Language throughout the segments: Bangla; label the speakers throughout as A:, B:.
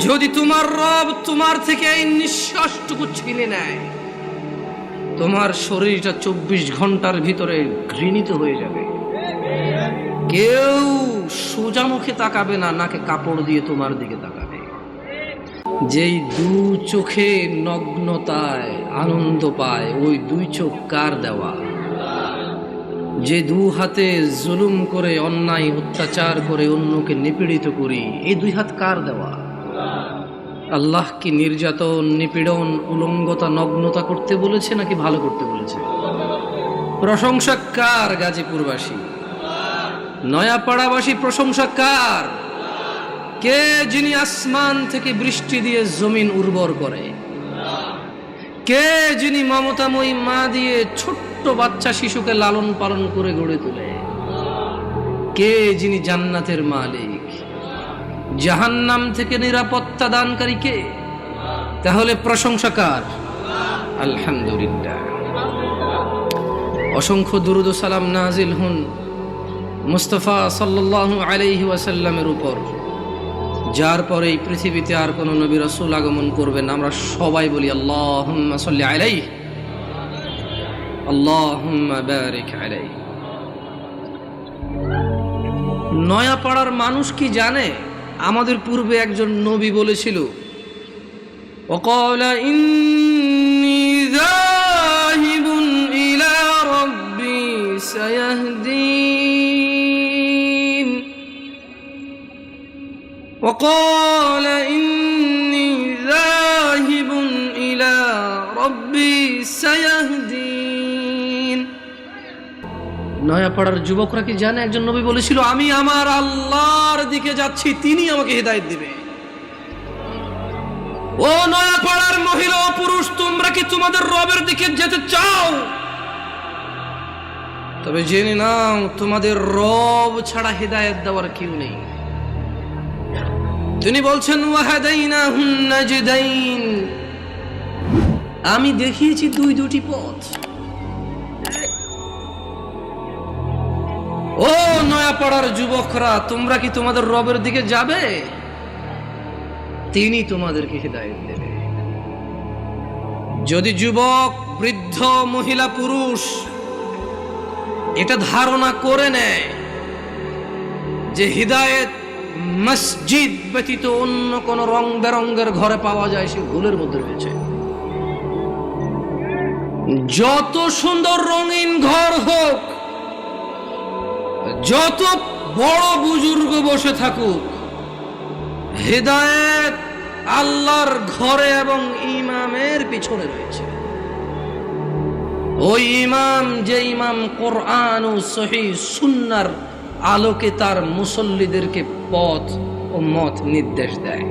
A: যদি তোমার রব তোমার থেকে এই নিঃশ্বাসটুকু ছিনে নেয়, তোমার শরীরটা 24 ঘন্টার ভিতরে ঘৃণিত হয়ে যাবে। কেউ সোজা মুখে তাকাবে না, নাকে কাপড় দিয়ে তোমার দিকে তাকাবে। যেই দু চোখে নগ্নতায় আনন্দ পায়, ওই দুই চোখ কার দেওয়া? যে দু হাতে জুলুম করে, অন্যায় অত্যাচার করে অন্যকে নিপীড়িত করি, এই দুই হাত কার দেওয়া? আল্লাহ কি নির্যাতন, নিপীড়ন, উলঙ্গতা, নগ্নতা করতে বলেছে নাকি ভালো করতে বলেছে? প্রশংসা কার? গাজীপুরবাসী, নয়াপাড়াবাসী প্রশংসা কার? কে যিনি আসমান থেকে বৃষ্টি দিয়ে জমিন উর্বর করে? কে যিনি মমতাময়ী মা দিয়ে ছোট্ট বাচ্চা শিশুকে লালন পালন করে গড়ে তোলে? কে যিনি জান্নাতের মালিক? জাহান্নাম থেকে নিরাপত্তা দানকারী কে? তাহলে প্রশংসা কার? আলহামদুলিল্লাহ। অসংখ্য দুরূদ ও সালাম নাজিল হুন মুস্তাফা সাল্লাল্লাহু আলাইহি ওয়াসাল্লামের উপর, যার পরে এই পৃথিবীতে আর কোন নবী রাসূল আগমন করবেন। আমরা সবাই বলি আল্লাহুম্মা সাল্লি আলাইহি, আল্লাহুম্মা বারিক আলাইহি। নয়াপাড়ার মানুষ কি জানে আমাদের পূর্বে একজন নবী বলেছিল, ওয়াকালা ইন্নী যাহিবুন ইলা রাব্বি সায়াহদিন, ওয়াকালা ইন্নী যাহিবুন ইলা রাব্বি সায়াহদিন। নয়াপাড়ার যুবকরা কি জানে একজন নবী বলেছিল, আমি আমার আল্লাহর দিকে যাচ্ছি, তিনি আমাকে হিদায়াত দিবে। ও নয়াপাড়ার মহিলা ও পুরুষ, তোমরা কি তোমাদের রবের দিকে যেতে চাও? তবে জেনে নাও, তোমাদের রব ছাড়া হিদায়াত দেওয়ার কেউ নেই। তিনি বলছেন, ওয়াহাদাইনাহুন নাজদাইন, আমি দেখিয়েছি দুটি পথ। ও নয়াপাড়ার যুবকরা, তোমরা কি তোমাদের রবের দিকে যাবে? তিনি তোমাদেরকে হিদায়াত দেবে। যদি যুবক, বৃদ্ধ, মহিলা, পুরুষ এটা ধারণা করে নেয় যে হিদায়াত মসজিদ ব্যতীত অন্য কোন রং বেরঙ্গের ঘরে পাওয়া যায়, সে ভুলের মধ্যে রয়েছে। যত সুন্দর রঙিন ঘর হোক, যত বড় বুজুর্গ বসে থাকুক, হিদায়াত আল্লাহর ঘরে এবং ইমামের পিছনে রয়েছে। ওই ইমাম, যে ইমাম কোরআন ও সহিহ সুন্নাহর আলোকে তার মুসল্লিদেরকে পথ ও মত নির্দেশ দেয়।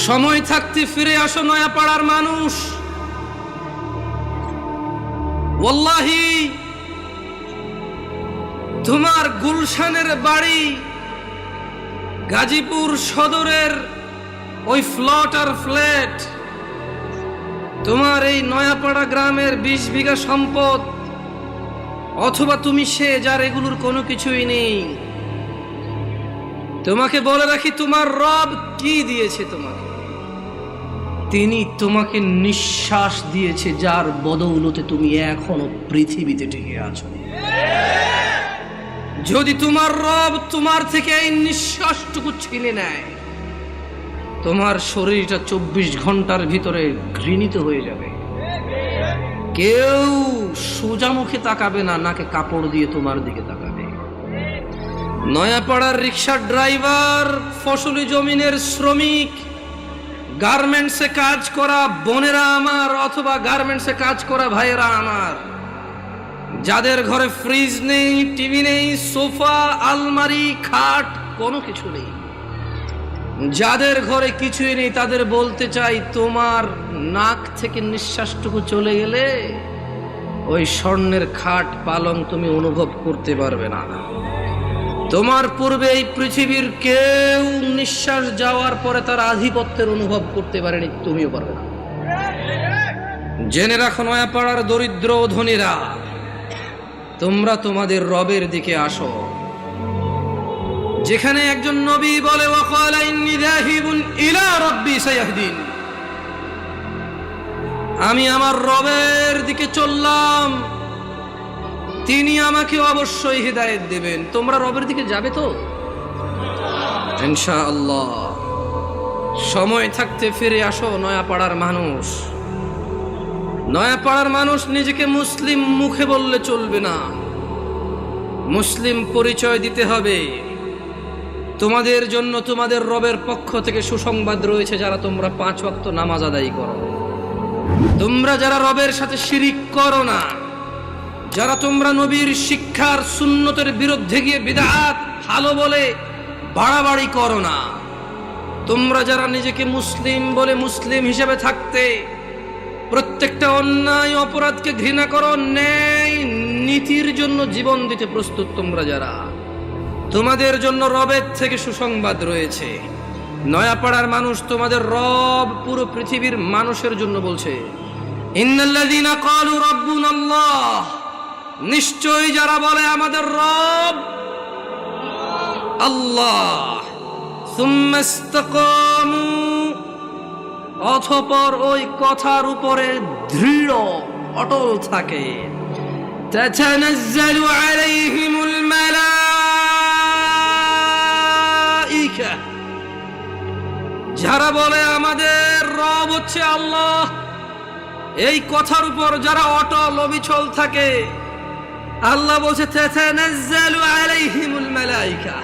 A: সময় থাকতে ফিরে আসো নয়াপাড়ার মানুষ। ওয়াল্লাহি, তোমার গুলশানের বাড়ি গাজীপুর সদরের ওই ফ্ল্যাট আর ফ্ল্যাট, তোমার এই নয়াপাড়া গ্রামের 20 বিঘা সম্পদ, অথবা তুমি সে যার এগুলোর কোনো কিছুই নেই। তোমাকে বলে রাখি, তোমার রব কি দিয়েছে তোমাকে? তিনি তোমাকে নিঃশ্বাস দিয়েছে, যার বদৌলতে তুমি এখনো পৃথিবীতে টিকে আছো। যদি তোমার রব তোমার থেকে এই নিঃশ্বাসটুকু ছিনে নেয়, তোমার শরীরটা 24 ঘন্টার ভিতরে ঘৃণিত হয়ে যাবে। কেউ সোজা মুখে তাকাবে না, নাকে কাপড় দিয়ে তোমার দিকে তাকাবে। নয়াপাড়ার রিক্সার ড্রাইভার, ফসলি জমিনের শ্রমিক, গার্মেন্টসে কাজ করা বোনেরা আমার, অথবা গার্মেন্টসে কাজ করা ভাইয়েরা আমার, যাদের ঘরে ফ্রিজ নেই, টিভি নেই, সোফা, আলমারি, খাট কোনো কিছু নেই, যাদের ঘরে কিছুই নেই, তাদের বলতে চাই, তোমার নাক থেকে নিঃশ্বাসটুকু চলে গেলে ওই স্বর্ণের খাট পালং তুমি অনুভব করতে পারবে না। তোমার পূর্বে এই পৃথিবীর কেউ নিঃশ্বাস যাওয়ার পরে তার আধিপত্যের অনুভব করতে পারেনি, তুমিও পারবে না। জেনে রাখো নয়াপাড়ার দরিদ্র ও ধনীরা, তোমরা তোমাদের রবের দিকে আসো। যেখানে একজন নবী বলে, ওয়াকালা সায়াহদিন। আমি আমার রবের দিকে চললাম, তিনি আমাকে অবশ্যই হিদায়াত দেবেন। তোমরা রবের দিকে যাবে তো ইনশাআল্লাহ। সময় থাকতে ফিরে আসো নয়াপাড়ার মানুষ। নয়াপাড়ার মানুষ নিজেকে মুসলিম মুখে বললে চলবে না, মুসলিম পরিচয় দিতে হবে। তোমাদের জন্য তোমাদের রবের পক্ষ থেকে সুসংবাদ রয়েছে, যারা তোমরা 5 ওয়াক্ত নামাজ আদায় করো, তোমরা যারা রবের সাথে শিরিক করো না, যারা তোমরা নবীর শিক্ষার সুন্নতের বিরুদ্ধে গিয়ে বিদআত ভালো বলে বাড়াবাড়ি করো না, তোমরা যারা নিজেকে মুসলিম বলে মুসলিম হিসেবে থাকতে প্রত্যেকটা অন্যায় অপরাধকে ঘৃণা করো, ন্যায় নীতির জন্য জীবন দিতে প্রস্তুত, তোমরা যারা, তোমাদের জন্য রবের থেকে সুসংবাদ রয়েছে। নয়াপাড়ার মানুষ, তোমাদের রব পুরো পৃথিবীর মানুষের জন্য বলছে, ইন্নাল্লাযীনা ক্বালু রাব্বুনাল্লাহ, নিশ্চয়ই যারা বলে আমাদের রব আল্লাহ, সুম্মা ইসতাকামু, অতঃপর ওই কথার উপরে দৃঢ় অটল থাকে, তাতানাজ্জালু আলাইহিমুল মালাইকা, যারা বলে আমাদের রব হচ্ছে আল্লাহ, এই কথার উপর যারা অটল অবিচল থাকে, আল্লাহ বলছে তাতানাজ্জালু আলাইহিমুল মালাইকা,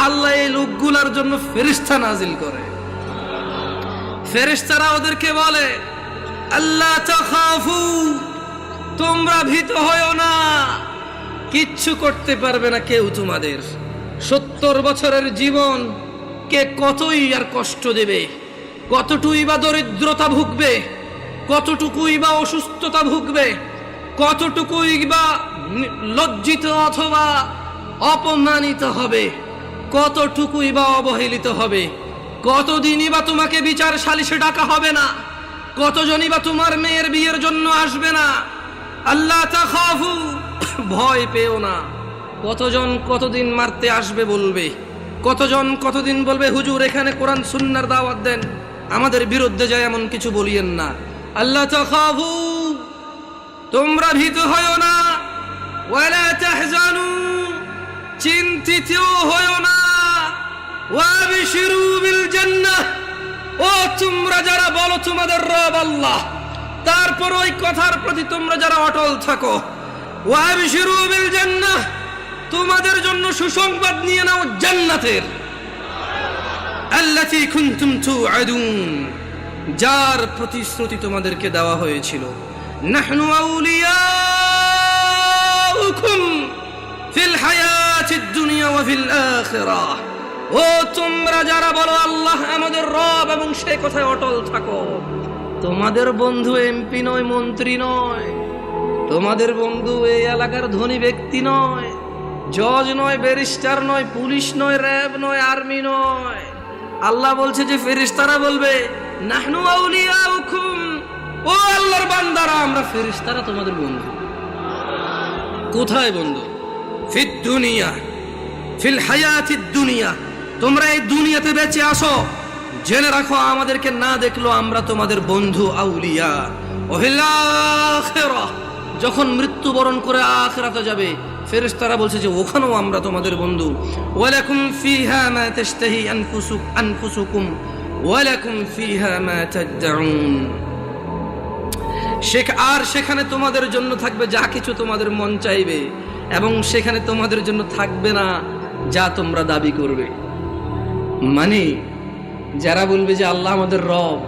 A: আল্লাহ এই লোকগুলার জন্য ফেরেশতা নাজিল করে। ফেরেশতারা ওদেরকে বলে, আল্লাহ তাখাফু, তোমরা ভীত হয়ো না, কিচ্ছু করতে পারবে না কেউ তোমাদের। 70 বছরের জীবন কে কতই আর কষ্ট দেবে, কতটুকুই বা দরিদ্রতা ভুগবে, কতটুকুই বা অসুস্থতা ভুগবে, কতটুকুই বা লজ্জিত অথবা অপমানিত হবে, কতটুকুই বা অবহেলিত হবে, কতদিনই বা তোমাকে বিচার সালিশে ডাকা হবে না, কতজনই বা তোমার মেয়ের বিয়ের জন্য আসবে না। আল্লাহ তাখাফু, ভয় পেও না। কতজন কতদিন মারতে আসবে বলবে, কতজন কতদিন বলবে হুজুর এখানে কোরআন সুন্নাহর দাওয়াত দেন, আমাদের বিরুদ্ধে যায় এমন কিছু বলিয়েন না। আল্লাহ তাখাফু, তোমরা ভীত হয়ো না, ওয়ালা তাহজানু, চিন্তিত হয়ো না, ওয়াবিশিরু বিল জান্নাহ, ও তোমরা যারা বলো তোমাদের রব আল্লাহ, তারপর ওই কথার প্রতি তোমরা যারা অটল থাকো, ওয়াবিশিরু বিল জান্নাহ, তোমাদের জন্য সুসংবাদ নিয়ে নাও জান্নাতের, আল্লাতী কুনতুম তুআদুন, যার প্রতিশ্রুতি তোমাদেরকে দেওয়া হয়েছিল। নাহনু আউলিয়াউকুম ফিল হায়াতিদ দুনিয়া ওয়া ফিল আখিরাহ, ও তোমরা যারা বলো আল্লাহ আমাদের রব এবং সেই কথায় অটল থাকো, তোমাদের বন্ধু এমপি নয়, মন্ত্রী নয়, তোমাদের বন্ধু এই এলাকার ধনী ব্যক্তি নয়, জজ নয়, ব্যারিস্টার নয়, পুলিশ নয়, র্যাব নয়, আর্মি নয়। আল্লাহ বলছে যে ফেরেশতারা বলবে, নাহনু আউলিয়াউকুম, ও আল্লাহর বান্দারা, আমরা ফেরেশতারা তোমাদের বন্ধু। কোথায় বন্ধু? ফিদ দুনিয়া, ফিল হায়াতিদ দুনিয়া, তোমরা এই দুনিয়াতে বেঁচে আসো, জেনে রাখো আমাদেরকে না দেখলো আমরা তোমাদের বন্ধু আউলিয়া। ওয়াফিল আখিরাহ, যখন মৃত্যুবরণ করে আখিরাতে যাবে, ফেরেশতারা বলছে যে ওখানেও আমরা তোমাদের বন্ধু। ওয়ালাকুম ফিহা মা তাশতাহি আনফুসুকুম ওয়ালাকুম ফিহা মা তাদউন, আর সেখানে তোমাদের জন্য থাকবে যা কিছু তোমাদের মন চাইবে, এবং সেখানে তোমাদের জন্য থাকবে না যা তোমরা দাবি করবে। মানে যারা বলবে যে আল্লাহ আমাদের রব,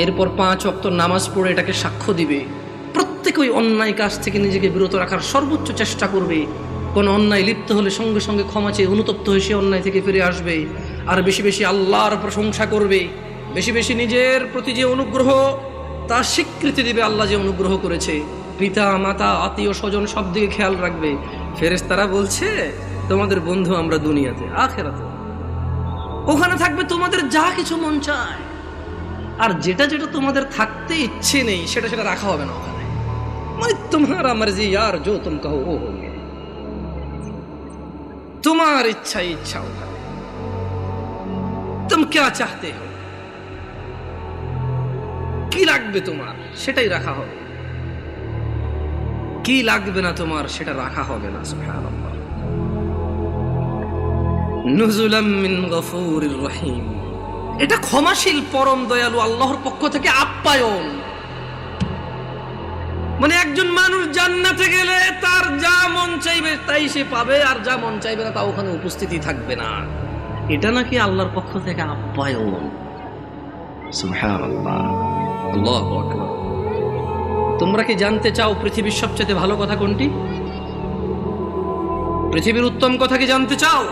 A: এরপর 5 ওয়াক্ত নামাজ পড়ে এটাকে সাক্ষ্য দিবে, প্রত্যেক ওই অন্যায় কাজ থেকে নিজেকে বিরত রাখার সর্বোচ্চ চেষ্টা করবে, কোন অন্যায় লিপ্ত হলে সঙ্গে সঙ্গে ক্ষমা চেয়ে অনুতপ্ত হয়ে সে অন্যায় থেকে ফিরে আসবে, আর বেশি বেশি আল্লাহর প্রশংসা করবে, বেশি বেশি নিজের প্রতি যে অনুগ্রহ তার স্বীকৃতি দিবে, আল্লাহ যে অনুগ্রহ করেছে, পিতা মাতা আত্মীয় স্বজন সব দিকে খেয়াল রাখবে। ফেরেশতারা বলছে তোমাদের বন্ধু আমরা দুনিয়াতে, আখিরাতে ওখানে থাকবে তোমাদের যা কিছু মন চায়, আর যেটা যেটা তোমাদের থাকতে ইচ্ছে নেই সেটা সেটা রাখা হবে না ওখানে। মানে তোমারা মর্জি यार, जो तुम कहो वो होंगे, তোমার ইচ্ছা ইচ্ছা ওখানে। तुम क्या चाहते हो, কি লাগবে তোমার সেটাই রাখা হবে, কি লাগবে না তোমার সেটা রাখা হবে না। সুবহানাল্লাহ। নুজুলাম মিন গফুরির রহিম, এটা ক্ষমাশীল পরম দয়ালু আল্লাহর পক্ষ থেকে আপ্যায়ন। মানে একজন মানুষ জান্নাতে গেলে তার যা মন চাইবে তাই সে পাবে, আর যা মন চাইবে না তা ওখানে উপস্থিতি থাকবে না। এটা নাকি আল্লাহর পক্ষ থেকে আপ্যায়ন। সুবহানাল্লাহ, আল্লাহু আকবার। তোমরা কি জানতে চাও পৃথিবীর সবচেয়ে ভালো কথা কোনটি? পৃথিবীর উত্তম কথা কি জানতে চাও?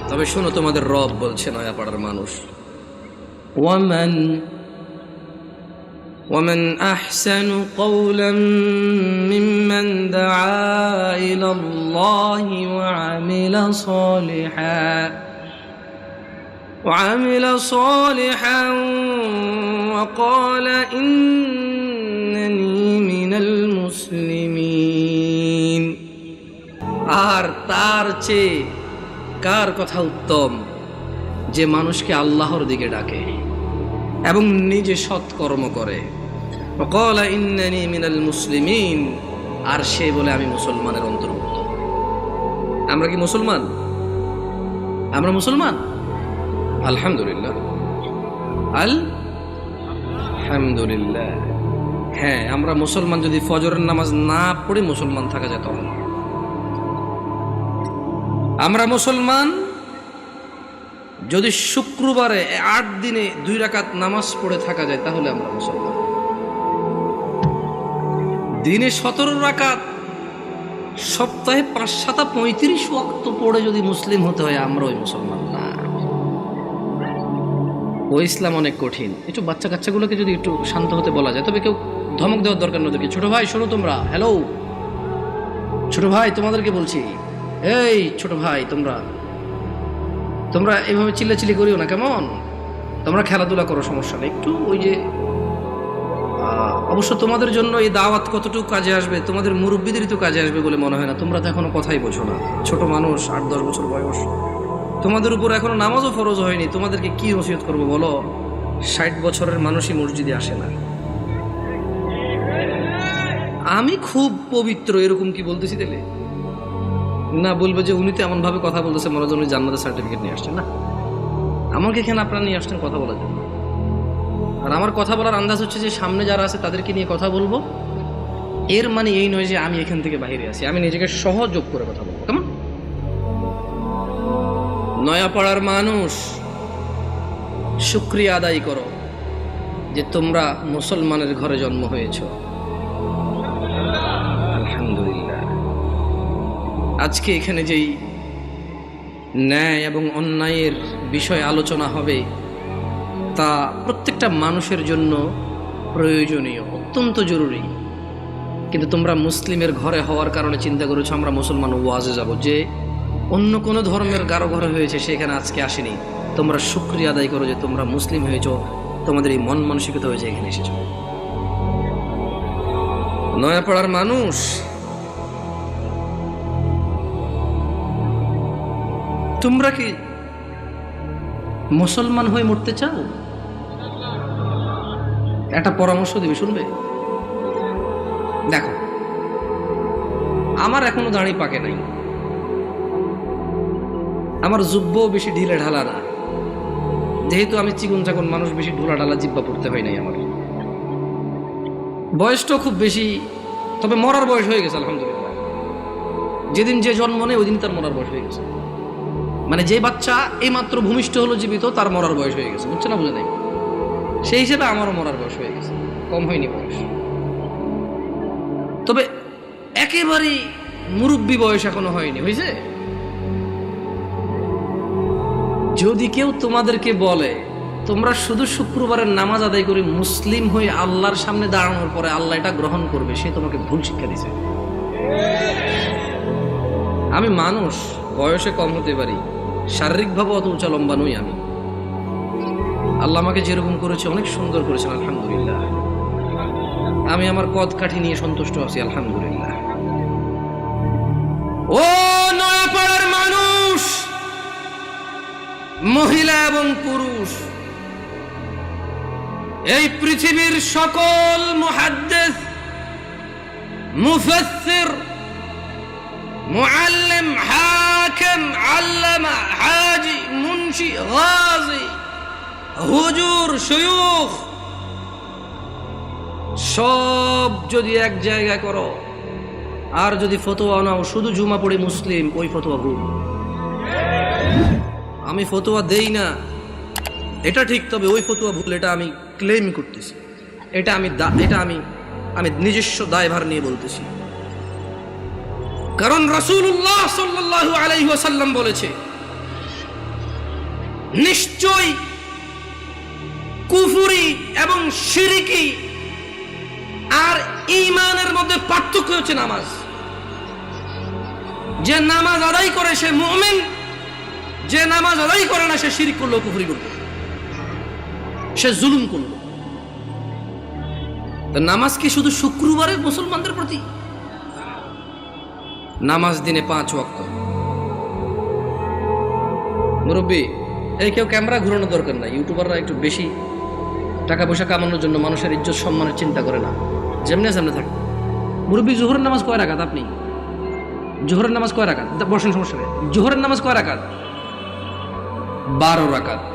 A: তবে শোনো, তোমাদের রব বলছে নয়াপাড়ার মানুষ, ومن أحسن قولا ممن دعا إلى الله وعمل صالحا وقال إنني من المسلمين। আর তার চেয়ে কার কথা উত্তম যে মানুষকে আল্লাহর দিকে ডাকে এবং নিজে সৎকর্ম করে। وقال إنني من المسلمين, আর সে বলে আমি মুসলমানের অন্তর্ভুক্ত। আমরা কি মুসলমান? আমরা মুসলমান? আলহামদুলিল্লাহ, আলহামদুলিল্লাহ। হ্যাঁ, আমরা মুসলমান। যদি ফজরের নামাজ না পড়ে মুসলমান থাকা যেত না। আমরা মুসলমান যদি শুক্রবারে 8 দিনে 2 রাকাত নামাজ পড়ে থাকা যায় তাহলে আমরা মুসলমান। দিনে 17 রাকাত, সপ্তাহে 5-7-35 ওয়াক্ত পড়ে যদি মুসলিম হতে হয় আমরা ওই মুসলমান না। ও ইসলাম অনেক কঠিন। একটু বাচ্চা কাচ্চাগুলোকে যদি একটু শান্ত হতে বলা যায়, তবে কেউ ধমক দেওয়ার দরকার না ওদেরকে। ছোট ভাই শোনো, তোমরা হ্যালো, ছোট ভাই তোমাদেরকে বলছি, এই ছোট ভাই তোমরা এইভাবে চিল্লাচিল্লি করিও না, কেমন? তোমরা খেলাধুলা করো, সমস্যা নেই। একটু ওই যে অবশ্য তোমাদের জন্য এই দাওয়াত কতটুকু কাজে আসবে, তোমাদের মুরব্বীদেরই তো কাজে আসবে বলে মনে হয় না। তোমরা তো এখনো কথাই বোঝো না, ছোট মানুষ, 8-10 বছর বয়স। তোমাদের উপর এখনো নামাজও ফরজ হয়নি, তোমাদেরকে কি নসিহত করবো বলো? 60 বছরের মানুষই মসজিদে আসে না। আমি খুব পবিত্র এরকম কি বলতেছি দিলে না? বলবে যে উনি তো এমন ভাবে কথা বলতেছে মনে হয় উনি জান্নাতের সার্টিফিকেট নিয়ে আসছেন। না, আমাকে এখানে আপনারা নিয়ে আসছেন কথা বলার জন্য। আর আমার কথা বলার আন্দাজ হচ্ছে যে সামনে যারা আছে তাদেরকে নিয়ে কথা বলবো। এর মানে এই নয় যে আমি এখান থেকে বাইরে আছি, আমি নিজেকে সহযোগ করে কথা বলবো। কেমন? নয়াপাড়ার মানুষ, শুকরিয়া আদায় করো যে তোমরা মুসলমানের ঘরে জন্ম হয়েছ। আলহামদুলিল্লাহ। আজকে এখানে যেই ন্যায় এবং অন্যায়ের বিষয় আলোচনা হবে তা প্রত্যেকটা মানুষের জন্য প্রয়োজনীয়, অত্যন্ত জরুরি। কিন্তু তোমরা মুসলিমের ঘরে হওয়ার কারণে চিন্তা করেছো আমরা মুসলমান ওয়াজে যাব, যে অন্য কোনো ধর্মের কারো ঘরে হয়েছে সেখানে আজকে আসেনি। তোমরা শুকরিয়া আদায় করো যে তোমরা মুসলিম হয়েছো, তোমাদের এই মন মানসিকতা হয়েছে এখানে এসেছো। নয়াপাড়ার মানুষ, তোমরা কি মুসলমান হয়ে মরতে চাও? একটা পরামর্শ দিবে, শুনবে? দেখো, আমার এখনো দাড়ি পাকে নাই, আমার জুব্বও বেশি ঢিলে ঢালা না, যেহেতু আমি চিকন চাকন মানুষ, বেশি ঢোলা ঢালা জিব্বা পড়তে হয় নাই আমার। বয়সটাও খুব বেশি, তবে মরার বয়স হয়ে গেছে আলহামদুলিল্লাহ। যেদিন যে জন্ম নেই ওই দিন তার মরার বয়স হয়ে গেছে। মানে যে বাচ্চা এই মাত্র ভূমিষ্ঠ হলো জীবিত, তার মরার বয়স হয়ে গেছে। বুঝছে না? বুঝে নাই? সেই হিসেবে আমারও মরার বয়স হয়ে গেছে, কম হয়নি বয়স। তবে একেবারেই মুরব্বী বয়স এখনো হয়নি, হয়েছে? যদি কেউ তোমাদেরকে বলে তোমরা শুধু শুক্রবারের নামাজ আদায় করে মুসলিম হয়ে আল্লাহর সামনে দাঁড়ানোর পরে আল্লাহ এটা গ্রহণ করবে, সে তোমাকে ভুল শিক্ষা দিছে। আমি মানুষ, বয়সে কম হতে পারি, শারীরিকভাবে অত উঁচা লম্বা নই আমি। আল্লাহ আমাকে যেরকম করেছে অনেক সুন্দর করেছেন আলহামদুলিল্লাহ। আমি আমার কদ কাঠি নিয়ে সন্তুষ্ট আছি আলহামদুলিল্লাহ। ও নয়াপাড়ার মানুষ, মহিলা এবং পুরুষ, এই পৃথিবীর সকল মুহাদ্দিস, মুফাসসির, মুআল্লিম, হাকিম, আল্লামা, হাজি, মুনশি, গাজী, হুজুর, শায়খ সব যদি এক জায়গা করো আর যদি ফতোয়া নাও শুধু জুমা পড়ে মুসলিম, ওই ফতোয়া ভুল। আমি ফতোয়া দেই না এটা ঠিক, তবে ওই ফতোয়া ভুল, এটা আমি ক্লেম করতেছি, এটা আমি নিজস্ব দায়ভার নিয়ে বলতেছি। কারণ রাসূলুল্লাহ সাল্লাল্লাহু আলাইহি ওয়াসাল্লাম বলেছে, নিশ্চয় কুফরি এবং শিরকি আর ঈমানের মধ্যে পার্থক্য হচ্ছে নামাজ। যে নামাজ আদায় করে সে মুমিন, যে নামাজ আদায় করে না সে শিরক করলো, কুফরি করলো, সে জুলুম করলো। নামাজ কি শুধু শুক্রবারে মুসলমানদের প্রতি? নামাজ দিনে 5 ওয়াক্ত। মুরব্বী, এই কেউ ক্যামেরা ঘুরানোর দরকার নাই। ইউটিউবাররা একটু বেশি টাকা পয়সা কামানোর জন্য মানুষের ইজ্জত সম্মানের চিন্তা করে না, যেমনি সামনে থাকে। মুরব্বী, জোহরের নামাজ কয় রাকাত? আপনি জোহরের নামাজ কয় রাকাত? বসেন, সমস্যা নেই। জোহরের নামাজ কয় রাকাত? 12 রাকাত।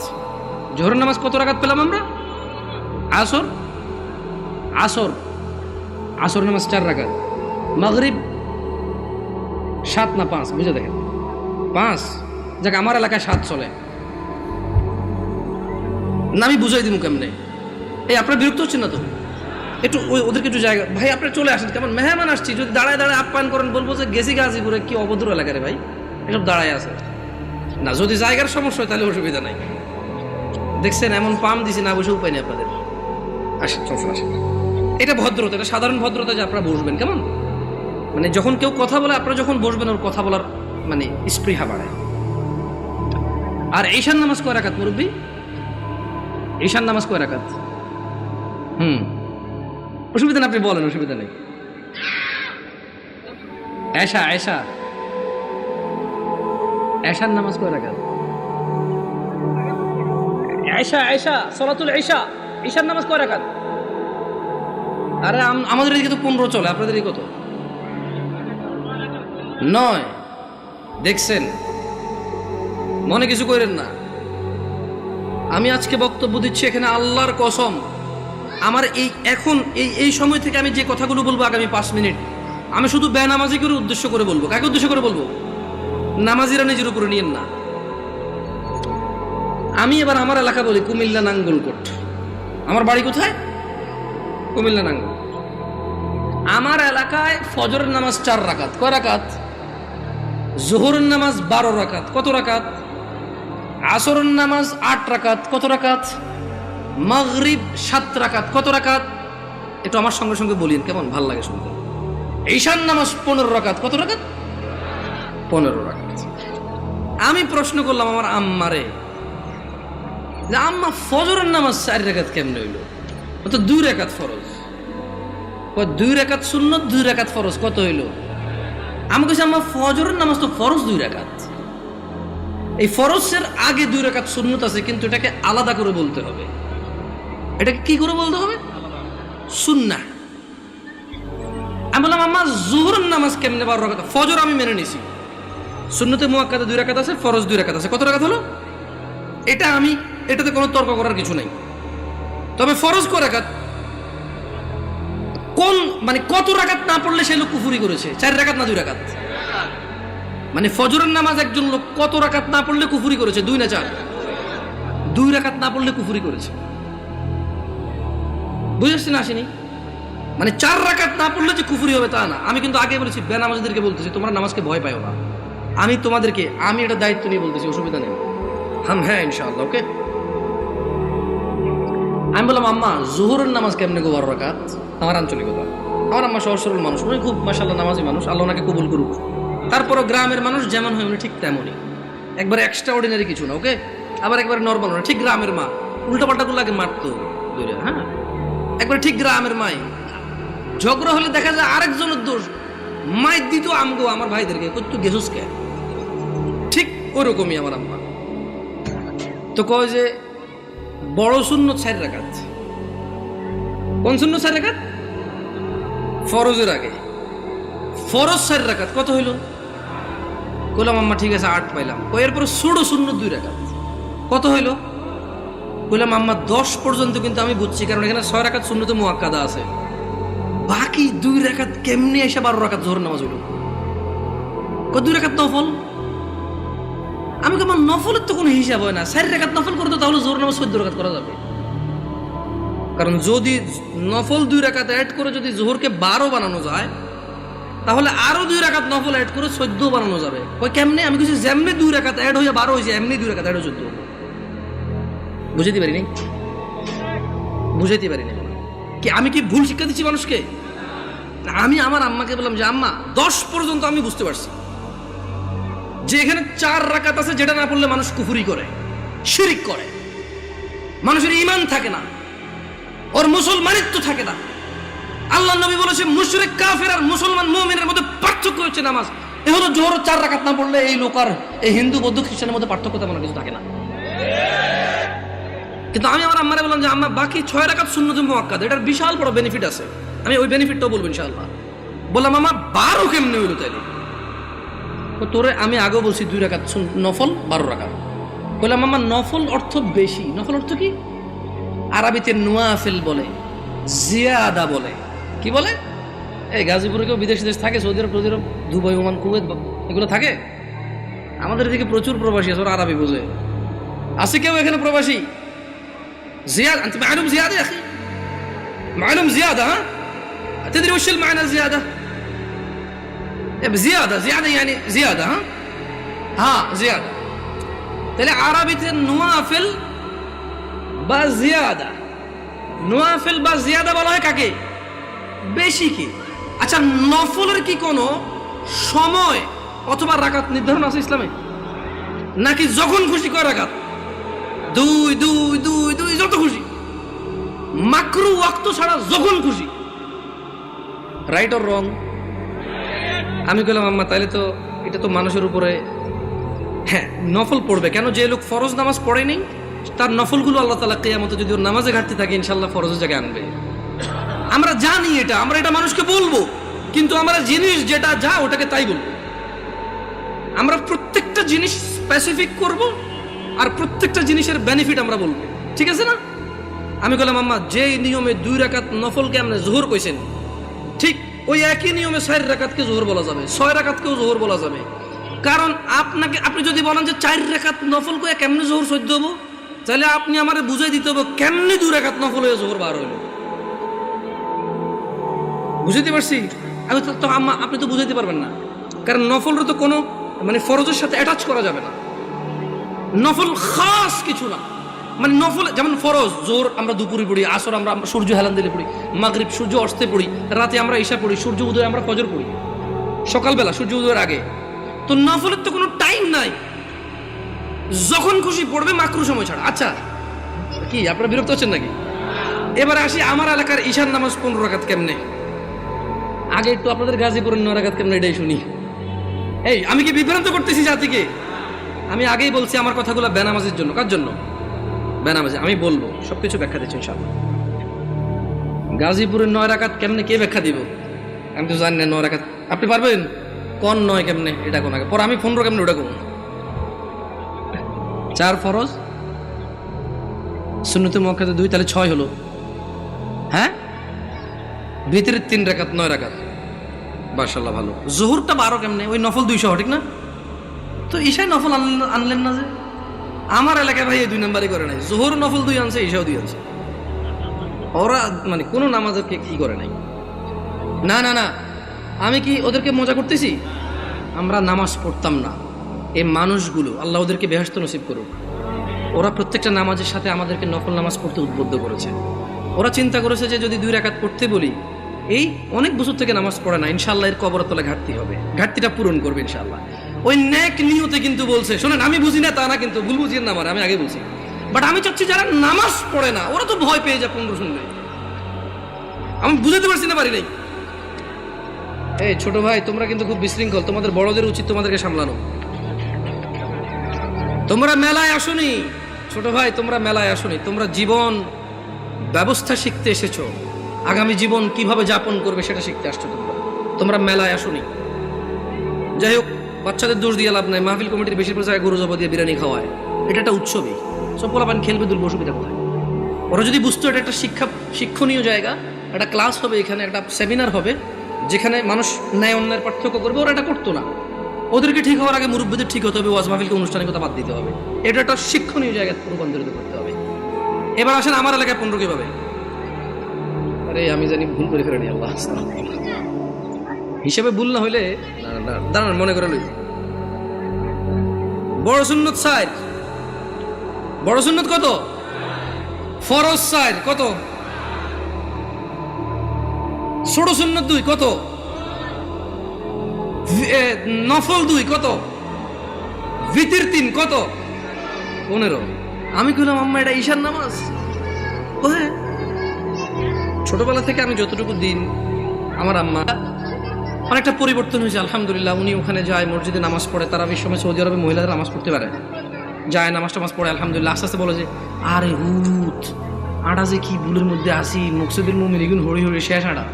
A: জোহরের নামাজ কত রাকাত পেলাম আমরা? আসর আসর আসর নামাজ 4 রাকাত। মাগরিব 7 না 5? বুঝে দেখেন, 5। যাক, আমার এলাকায় 7 চলে না, আমি বুঝাই দিব কেমনে। এই আপনারা বিরক্ত হচ্ছেন না তো? একটু ওদেরকে একটু জায়গা, ভাই আপনারা চলে আসেন, কেমন মেহমান আসছি, যদি দাঁড়ায় দাঁড়ায় আপ্যায়ন করেন, বলবো যে গেছি গাজীপুরে, কি অভদ্র এলাকা রে ভাই, এসব দাঁড়ায় আছে না। যদি জায়গার সমস্যা হয় তাহলে অসুবিধা নাই। দেখছেন এমন পাম দিছি, না বসে উপায় নেই আপনাদের। আসেন, সমস্যা আসেন। এটা ভদ্রতা, এটা সাধারণ ভদ্রতা যে আপনারা বসবেন। কেমন মানে যখন কেউ কথা বলে আপনারা যখন বসবেন, ওর কথা বলার মানে স্পৃহা বাড়ায়। আর ঈশান নামাজ কয় রাকাত মুরব্বী? ঈশান নামাজ কয় রাকাত? অসুবিধা না, আপনি বলেন, অসুবিধা নেই। এশার নামাজ কয় রাকাত? সালাতুল ঈশা, ঈশার নামাজ কয় রাকাত? আরে আমাদের এদিকে তো 15 চলে, আপনাদের এই কত? 9। দেখছেন, মনে কিছু করেন না। আমি আজকে বক্তব্য দিচ্ছি এখানে আল্লাহর কসম, আমার এই সময় থেকে আমি যে কথাগুলো বলবো আগামী 5 মিনিট, আমি শুধু বেনামাজি করে উদ্দেশ্য করে বলবো। কাকে উদ্দেশ্য করে বলবো? নামাজিরা নিজের উপরে নিয়েন না। আমি এবার আমার এলাকা বলি, কুমিল্লা নাঙ্গলকোট। আমার বাড়ি কোথায়? কুমিল্লা নাঙ্গল। আমার এলাকায় ফজরের নামাজ 4 রাকাত। কয় রাকাত? জোহরের নামাজ 12 রাকাত। কত রাকাত? আসরের নামাজ 8 রাকাত। কত রাকাত? মাগরিব 7 রাকাত। কত রাকাত? একটু আমার সঙ্গে সঙ্গে বলিন, কেমন ভাল লাগে শুনতে। ঈশান নামাজ 15 রাকাত। কত রাকাত? 15 রাকাত। আমি প্রশ্ন করলাম আমার আম্মারে, যে আম্মা ফজরের নামাজ 4 রাকাত কেমনে হইল? তো 2 রাকাত ফরজ। 2 রাকাত সুন্নত, 2 রাকাত ফরজ, কত হইল? আমি কইছি আম্মা ফজরের নামাজ তো ফরজ 2 রাকাত। এই ফরজের আগে 2 রাকাত সুন্নত আছে, কিন্তু এটাকে আলাদা করে বলতে হবে। এটাকে কি করে বলতে হবে? সুন্নাহ। আমি বললাম আম্মা জোহরের নামাজ কেমনে 12 রাকাত? ফজর আমি মেনে নিছি, সুন্নতে মুআক্কাদা 2 রাকাত আছে, ফরজ 2 রাকাত আছে। কত রাকাত হলো? এটাতে কোনো তর্ক করার কিছু নাই। তবে ফরজ কয় রাকাত? মানে কত রাকাত না পড়লে সে লোক কুফরি করেছে? 4 রাকাত না 2 রাকাত? মানে ফজরের নামাজ একজন লোক কত রাকাত না পড়লে কুফরি করেছে? 2 না 4? 2 রাকাত না পড়লে কুফরি করেছে। বুঝেছেন? আসেনি? মানে 4 রাকাত না পড়লে যে কুফরি হবে তা না। আমি কিন্তু আগে বলেছি, বেনামাজিদেরকে বলতেছি, তোমরা নামাজকে ভয় পাও না। আমি এটা দায়িত্ব নিয়ে বলতেছি, অসুবিধা নেই। হ্যাঁ ইনশাআল্লাহ, ওকে। আমি বললাম আম্মা জোহরের নামাজ কেমনে গো 12 রাকাত? আমার আঞ্চলিকতা, আমার আম্মা সহজ সরল মানুষ, উনি খুব মাশাআল্লাহ নামাজি মানুষ, আল্লাহ ওনাকে কবুল করুক। তারপরও গ্রামের মানুষ যেমন হয় উনি ঠিক তেমনই, একবারে এক্সট্রা অর্ডিনারি কিছু না, ওকে। আবার একবারে নর্মাল না, ঠিক গ্রামের মা। উল্টাপাল্টাগুলো আগে মারতো, হ্যাঁ, একবারে ঠিক গ্রামের মাই। ঝগড়া হলে দেখা যায় আরেকজনের দোষ, মাইর দিত আমগো আমার ভাইদেরকে, কত গেছুস কে, ঠিক ওরকমই আমার আম্মা। তো কয় যে বড় সুন্নত 4 রাকাত, কোন শূন্য 4 রাকাত? ফরজের আগে। ফরজ 4 রাকাত, কত হইল? কইলাম আম্মা ঠিক আছে 8 পাইলাম। এরপর ষোড়শ শূন্য 2 রাকাত, কত হইল? কইলাম আম্মা 10 পর্যন্ত কিন্তু আমি বুঝছি, কারণ এখানে 6 রাকাত সুন্নতে মুআক্কাদা আছে, বাকি 2 রাকাত কেমনে এসে 12 রাকাত জোহর নামাজ হইল? 2 রাকাত নফল। আমি আমার নফলের তো কোনো হিসাব হয় না, 4 রাকাত নফল করতো তাহলে জোহর নামাজ 14 রাকাত করা যাবে। কারণ যদি নফল 2 রাকাত অ্যাড করে যদি জোহরকে 12 বানানো যায়, তাহলে আরো 2 রাকাত নফল অ্যাড করে 14 বানানো যাবে। ওই কেমনে? আমি কিছু যেমনি 2 রাকাত অ্যাড হয়ে 12 হয়েছে, এমনি 2 রাকাত অ্যাড হয়ে 14। বুঝাইতে পারি নাই? বুঝাইতে পারি নাই কি? আমি কি ভুল শিক্ষা দিচ্ছি মানুষকে? আমি আমার আম্মাকে বললাম যে আম্মা 10 পর্যন্ত আমি বুঝতে পারছি যে এখানে 4 রাকাত আছে, যেটা না পড়লে মানুষ কুফরি করে, শিরিক করে, মানুষের ঈমান থাকে না, ওর মুসলমানিত্ব থাকে না। আল্লাহ নবী বলেছে মুশরিক কাফের আর মুসলমান মুমিনের মধ্যে পার্থক্য হচ্ছে নামাজ। এ হলো জোহর 4 রাকাত না পড়লে এই লোক আর এই হিন্দু বৌদ্ধ খ্রিস্টানের মধ্যে পার্থক্য তেমন কিছু থাকে না। কিন্তু আমি আমার আম্মারে বললাম যে আম্মা বাকি 6 রাকাত সুন্নতে মুআক্কাদা, এটার বিশাল বড় বেনিফিট আছে, আমি ওই বেনিফিটটাও বলবো ইনশাআল্লাহ। বললাম আম্মা 12 কেমনে হইলো তাইলে? তোরে আমি আগেও বলছি 2 রাকাত নফল 12 রাকাত। বললাম আম্মা নফল অর্থ বেশি। নফল অর্থ কি? আরবিতে নওয়াফিল বলে, জিয়াদা বলে। কি বলে? এই গাজীপুরে কেউ বিদেশি দেশ থাকে, সৌদি আরব, দুবাই, ওমান, কুয়েত, এগুলো থাকে। আমাদের এদিকে প্রচুর প্রবাসী আছে, ওরা আরবি বোঝে। আছে কেউ এখানে প্রবাসী? زيادة أنت معلوم زيادة يا أخي، معلوم زيادة. ها تدري وش المعنى الزيادة؟ بزيادة، زيادة يعني زيادة. ها زيادة. تلاقي عربية النوافل بزيادة، نوافل بزيادة বলা হয় কাকে? বেশি কি? আচ্ছা নফলের কি কোনো সময় অথবা রাকাত নির্ধারণ আছে ইসলামে? নাকি যখন খুশি কয় রাকাত? 2 2 2 2 যত খুশি, মাকরু ওয়াক্ত ছাড়া যখন খুশি। Right or wrong? আমি বললাম আম্মা তাইলে তো এটা তো মানুষের উপরে, হ্যাঁ নফল পড়বে কেন? যে লোক ফরজ নামাজ পড়ে নেই তার নফলগুলো আল্লাহ তাআলা কিয়ামতে যদি ওর নামাজে ঘাটতি থাকে ইনশাআল্লাহ ফরজের জায়গায় আনবে। আমরা জানি এটা, আমরা এটা মানুষকে বলবো, কিন্তু আমরা জিনিস যেটা যা ওটাকে তাই বলবো। আমরা প্রত্যেকটা জিনিস স্পেসিফিক করব আর প্রত্যেকটা জিনিসের বেনিফিট আমরা বলবো, ঠিক আছে না? আমি বললাম আম্মা যে নিয়মে 2 রাকাত নফলকে আপনি জোহর কইছেন, ঠিক ওই একই নিয়মে 4 রাকাতকে জোহর বলা যাবে, 6 রাকাতকেও জোহর বলা যাবে। কারণ আপনি যদি বলেন যে 4 রাকাত নফল কয়ে কেমনে জোহর 14 হবো, তাহলে আপনি আমারে বুঝাই দিতে হবে কেমনে 2 রাকাত নফল হয়ে জোহর 12 হইল। বুঝাইতে পারছি? আমি তো আম্মা আপনি তো বুঝাইতে পারবেন না, কারণ নফলের তো কোনো মানে ফরজের সাথে অ্যাটাচ করা যাবে না। নফল খাস কিছু না, মানে নফল যেমন ফরজ জোহর আমরা দুপুরে পড়ি, আসর আমরা সূর্য হেলান দিলে পড়ি, মাগরিব সূর্য অস্তে পড়ি, রাতে আমরা ঈশা পড়ি, সূর্য উদয় আমরা ফজর পড়ি, সকালবেলা সূর্য উদয়ের আগে। তো নফলের তো কোনো টাইম নাই, যখন খুশি পড়বে মাকরু সময় ছাড়া। আচ্ছা কি আপনারা বিরক্ত হচ্ছেন নাকি? এবারে আসি আমার এলাকার ঈশার নামাজ 15 রাকাত কেমনে। আগে একটু আপনাদের গাজীপুরের 9 রাকাত কেমনে এটাই শুনি। এই আমি কি বিভ্রান্ত করতেছি জাতিকে? আমি আগেই বলছি আমার কথাগুলো বেনামাজের জন্য। কার জন্য? বেনামাজি। আমি বলবো সবকিছু ব্যাখ্যা দিচ্ছি ইনশাআল্লাহ। গাজীপুরের 9 রাকাত কেমনে কে ব্যাখ্যা দিব? আমি তো জানি না 9 রাকাত। আপনি পারবেন কোন 9 কেমনে? এটা কোন আগে পর আমি 15 কেমনে ওটা করব? 4 ফরজ, সুন্নতে মুআক্কাদা 2, তাহলে 6 হলো। হ্যাঁ ভিতরে 3 রাকাত, 9 রাকাত। মাশাআল্লাহ ভালো। জোহরটা 12 কেমনে? ওই নফল 200 ঠিক না? তো ঈশায় নফল আনলেন না যে? আমার এলাকায় ভাই এই 2 নাম্বারই করে নাই, জোহর নফল 2 আনছে, ঈশাও 2 আনছে। ওরা মানে কোনো নামাজের কি করে নাই। না না না, আমি কি ওদেরকে মজা করতেছি? আমরা নামাজ পড়তাম না, এই মানুষগুলো আল্লাহ ওদেরকে বেহেশত নসিব করুক, ওরা প্রত্যেকটা নামাজের সাথে আমাদেরকে নফল নামাজ পড়তে উদ্বুদ্ধ করেছে। ওরা চিন্তা করেছে যে যদি 2 রাকাত পড়তে বলি, এই অনেক বছর থেকে নামাজ পড়ে না, ইনশাআল্লাহ এর কবরের তলায় ঘাটতি হবে, ঘাটতিটা পূরণ করবে ইনশাআল্লাহ। ওই নেক নিয়তে কিন্তু বলছে। শোনেন আমি বুঝি না তা না, কিন্তু ভুল বুঝিয়ে না আমার, আমি আগে বলছি। বাট আমি চাচ্ছি যারা নামাজ পড়ে না ওরা তো ভয় পেয়ে যায় 15 শুনলে। আমি বুঝাতে পারছি না, পারি নাই। এই ছোট ভাই তোমরা কিন্তু খুব বিশৃঙ্খল, তোমাদের বড়দের উচিত তোমাদেরকে সামলানো। তোমরা মেলায় আসোনি ছোট ভাই, তোমরা মেলায় আসোনি, তোমরা জীবন ব্যবস্থা শিখতে এসেছো। আগামী জীবন কিভাবে যাপন করবে সেটা শিখতে আসছো তোমরা। তোমরা মেলায় আসোনি। যাই হোক, বাচ্চাদের দোষ দিয়ে লাভ নাই। মাহফিল কমিটির বেশিরভাগ জায়গায় গরু জবা দিয়ে বিরিয়ানি খাওয়ায়। এটা একটা উৎসবই, সব পোলাপান খেলবে, দুর্ব, অসুবিধা কোথায়? ওরা যদি বুঝতো এটা একটা শিক্ষণীয় জায়গা, একটা ক্লাস হবে এখানে, একটা সেমিনার হবে যেখানে মানুষ ন্যায় অন্যায়ের পার্থক্য করবে, ওরা এটা করতো না। ওদেরকে ঠিক হওয়ার আগে মুরব্বীদের ঠিক হতে হবে, ওয়াজ মাহফিলকে অনুষ্ঠানিকতা বাদ দিতে হবে। এটা একটা শিক্ষণীয় জায়গায় রূপান্তরিত করতে হবে। এবার আসেন আমার এলাকায় 15 কিভাবে? আরে আমি জানি ভুল করে ফেলেনি, আল্লাহ হিসেবে ভুল না হইলে দাঁড়ান, মনে করে লই। বড় সুন্নত সাইড, বড় সুন্নত কত? ফরজ সাইড কত? ছোট সুন্নত 2 কত? নফল 2 কত? ভিতির 3 কত? 15। আমি কইলাম আম্মা এটা ঈশার নামাজ? ও হ্যাঁ। ছোটবেলা থেকে আমি যতটুকু দিন, আমার আম্মা অনেকটা পরিবর্তন হয়েছে আলহামদুলিল্লাহ। উনি ওখানে যায়, মসজিদে নামাজ পড়ে। তারাবির সময় সৌদি আরবে মহিলারা নামাজ পড়তে পারে, যায় নামাজ টামাজ পড়ে আলহামদুলিল্লাহ। আস্তে আস্তে বলে যে আরে হুত আড়া যে কি ভুলের মধ্যে আসি, মকসুদের মুমিন এগুন হরি হরি শেষ আড়া।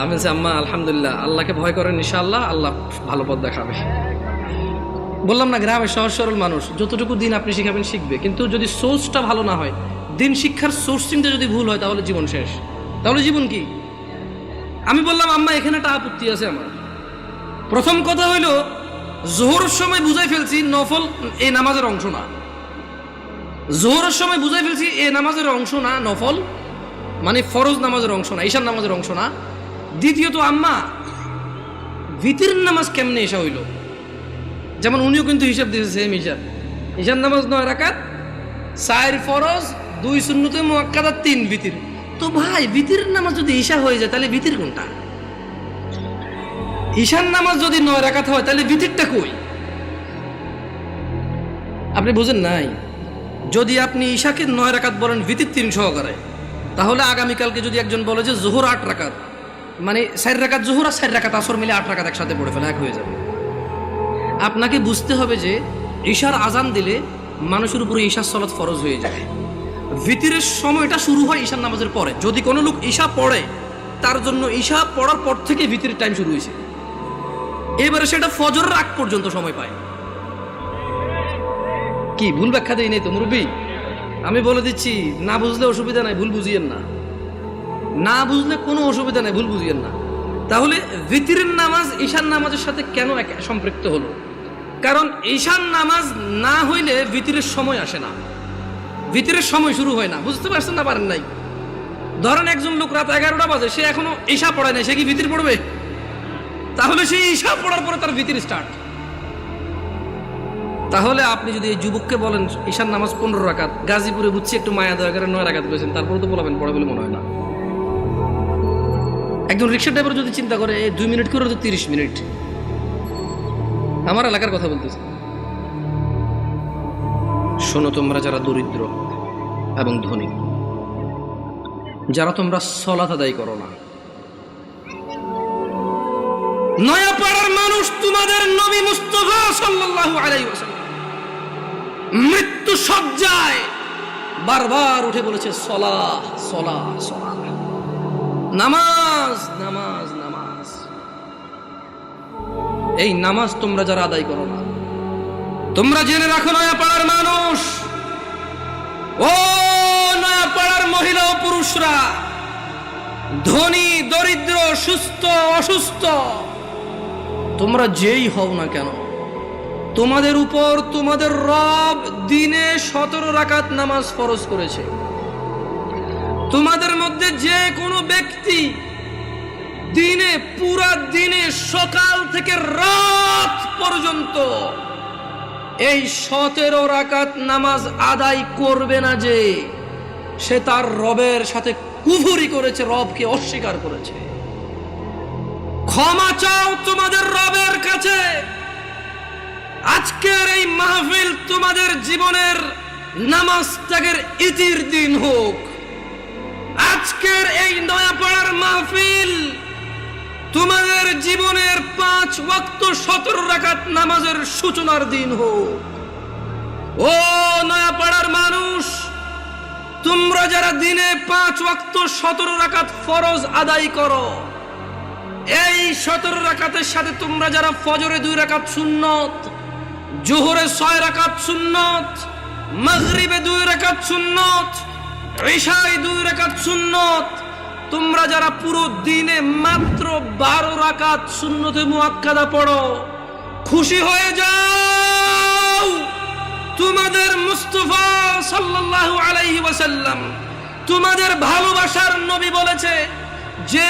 A: আমি বলছি আম্মা আলহামদুলিল্লাহ, আল্লাহকে ভয় করেন, ইনশাআল্লাহ আল্লাহ ভালো পথ দেখাবে। বললাম না, গ্রামে সহজ সরল মানুষ, যতটুকু দিন আপনি শিখাবেন শিখবে, কিন্তু যদি সোর্সটা ভালো না হয়, দিন শিক্ষার সোর্সিংটা যদি ভুল হয়, তাহলে জীবন শেষ। তাহলে জীবন কি? আমি বললাম আম্মা এখানে একটা আপত্তি আছে আমার। প্রথম কথা হইল, জোহরের সময় বুঝাই ফেলছি নফল এই নামাজের অংশ না। জোহরের সময় বুঝাই ফেলছি এই নামাজের অংশ না, নফল মানে ফরজ নামাজের অংশ না, ঈশার নামাজের অংশ না। দ্বিতীয়ত আম্মা ভিতির নামাজ কেমনে এসা হইল? যেমন উনিও কিন্তু হিসাব দিয়েছে সেম হিসাব। ঈশার নামাজ 9 রাকাত, 4 ফরজ, 2 সুন্নতে মুআক্কাদা, 3 ভিতির। তো ভাই ভিতির নামাজ যদি ঈশা হয়ে যায়, তাহলে ভিতির কোনটা? ঈশার নামাজ যদি 9 রাকাত হয়, তাহলে ভিতিরটা কই? আপনি বুঝেন নাই? যদি আপনি ঈশাকে 9 রাকাত বলেন ভিতির 3 সহকারে, তাহলে আগামীকালকে যদি একজন বলে যে জোহর 8 রাকাত, মানে 4 রাকাত জোহর আর 4 রাকাত আসর মিলে 8 রাকাত একসাথে পড়ে ফেলে, এক হয়ে যাবে। আপনাকে বুঝতে হবে যে ঈশার আজান দিলে মানুষের উপরে ঈশার সালাত ফরজ হয়ে যায়। ভিতিরের সময়টা শুরু হয় ঈশার নামাজের পরে। যদি কোনো লোক ঈশা পড়ে, তার জন্য ঈশা পড়ার পর থেকে ভিতিরের টাইম শুরু হয়েছে। এবারে সেটা ফজরের আগ পর্যন্ত সময় পায়। কি ভুল ব্যাখ্যা দেই নাই তো মুরব্বী? আমি বলে দিচ্ছি, না বুঝলে অসুবিধা নাই, ভুল বুঝিয়েন না। না বুঝলে কোনো অসুবিধা নাই, ভুল বুঝিয়েন না। তাহলে ভিতিরের নামাজ ঈশার নামাজের সাথে কেন সম্পৃক্ত হলো? কারণ ঈশার নামাজ না হইলে ভিতিরের সময় আসে না, ভিতিরের সময় শুরু হয় না। বুঝতে পারছেন না? পারেন নাই? ধরেন একজন লোক রাত 11টা বাজে, সে এখনো ঈশা পড়ায় নাই, সে কি ভিতির পড়বে? তাহলে সে ঈশা পড়ার পরে তার ভিতির স্টার্ট। তাহলে আপনি যদি এই যুবককে বলেন ঈশার নামাজ 15 রাকাত, গাজীপুরে বুঝছি একটু মায়া দয়া করে 9 রাকাত করেছেন, তারপরে তো বলাবেন পড়ে বলে মনে হয় না। একজন রিক্সা ড্রাইভার যদি চিন্তা করে 2 মিনিট করে তো 30 মিনিট। আমার এলাকার কথা বলতেছি। শোনো, তোমরা যারা দরিদ্র এবং ধনী, যারা তোমরা সালাত আদায় করো না, নয়াপাড়ার মানুষ তোমাদের নবী মুস্তাফা সাল্লাল্লাহু আলাইহি ওয়াসাল্লাম মৃত্যু সজ্জায় বারবার উঠে বলেছে সালাহ সালাহ সালাহ, নামাজ নামাজ নামাজ। এই নামাজ তোমরা যারা আদায় করো না, তোমরা জেনে রাখো নয়াপাড়ার মানুষ, ও নয়াপাড়ার মহিলা ও পুরুষরা, ধনী দরিদ্র, সুস্থ অসুস্থ, তোমরা যেই হও না কেন, তোমাদের উপর তোমাদের রব দিনে 17 রাকাত নামাজ ফরজ করেছে। তোমাদের মধ্যে যে কোনো ব্যক্তি দিনে, পুরা দিনে সকাল থেকে রাত পর্যন্ত এই 17 রাকাত নামাজ আদায় করবে না, যে সে তার রবের সাথে কুফরি করেছে, রবকে অস্বীকার করেছে। ক্ষমা চাও তোমাদের রবের কাছে। আজকের এই মাহফিল তোমাদের জীবনের নামাজ ত্যাগের ইতির দিন হোক। আজকের এই নয়াপাড়ার মাহফিল তোমাদের জীবনের 5 ওয়াক্ত 17 রাকাত নামাজের সূচনার দিন হোক। ও নয়াপাড়ার মানুষ, তোমরা যারা দিনে 5 ওয়াক্ত 17 রাকাত ফরজ আদায় করো, এই 17 রাকাতের সাথে তোমরা যারা ফজরে 2 রাকাত সুন্নত, জোহরে 6 রাকাত সুন্নত, মাগরিবে 2 রাকাত সুন্নত, ইশায় 2 রাকাত সুন্নত, তোমরা যারা পুরো দিনে মাত্র 12 রাকাত সুন্নতে মুআক্কাদা পড়ো, খুশি হয়ে যাও। তোমাদের মুস্তাফা সাল্লাল্লাহু আলাইহি ওয়াসাল্লাম, তোমাদের ভালোবাসার নবী বলেছে, যে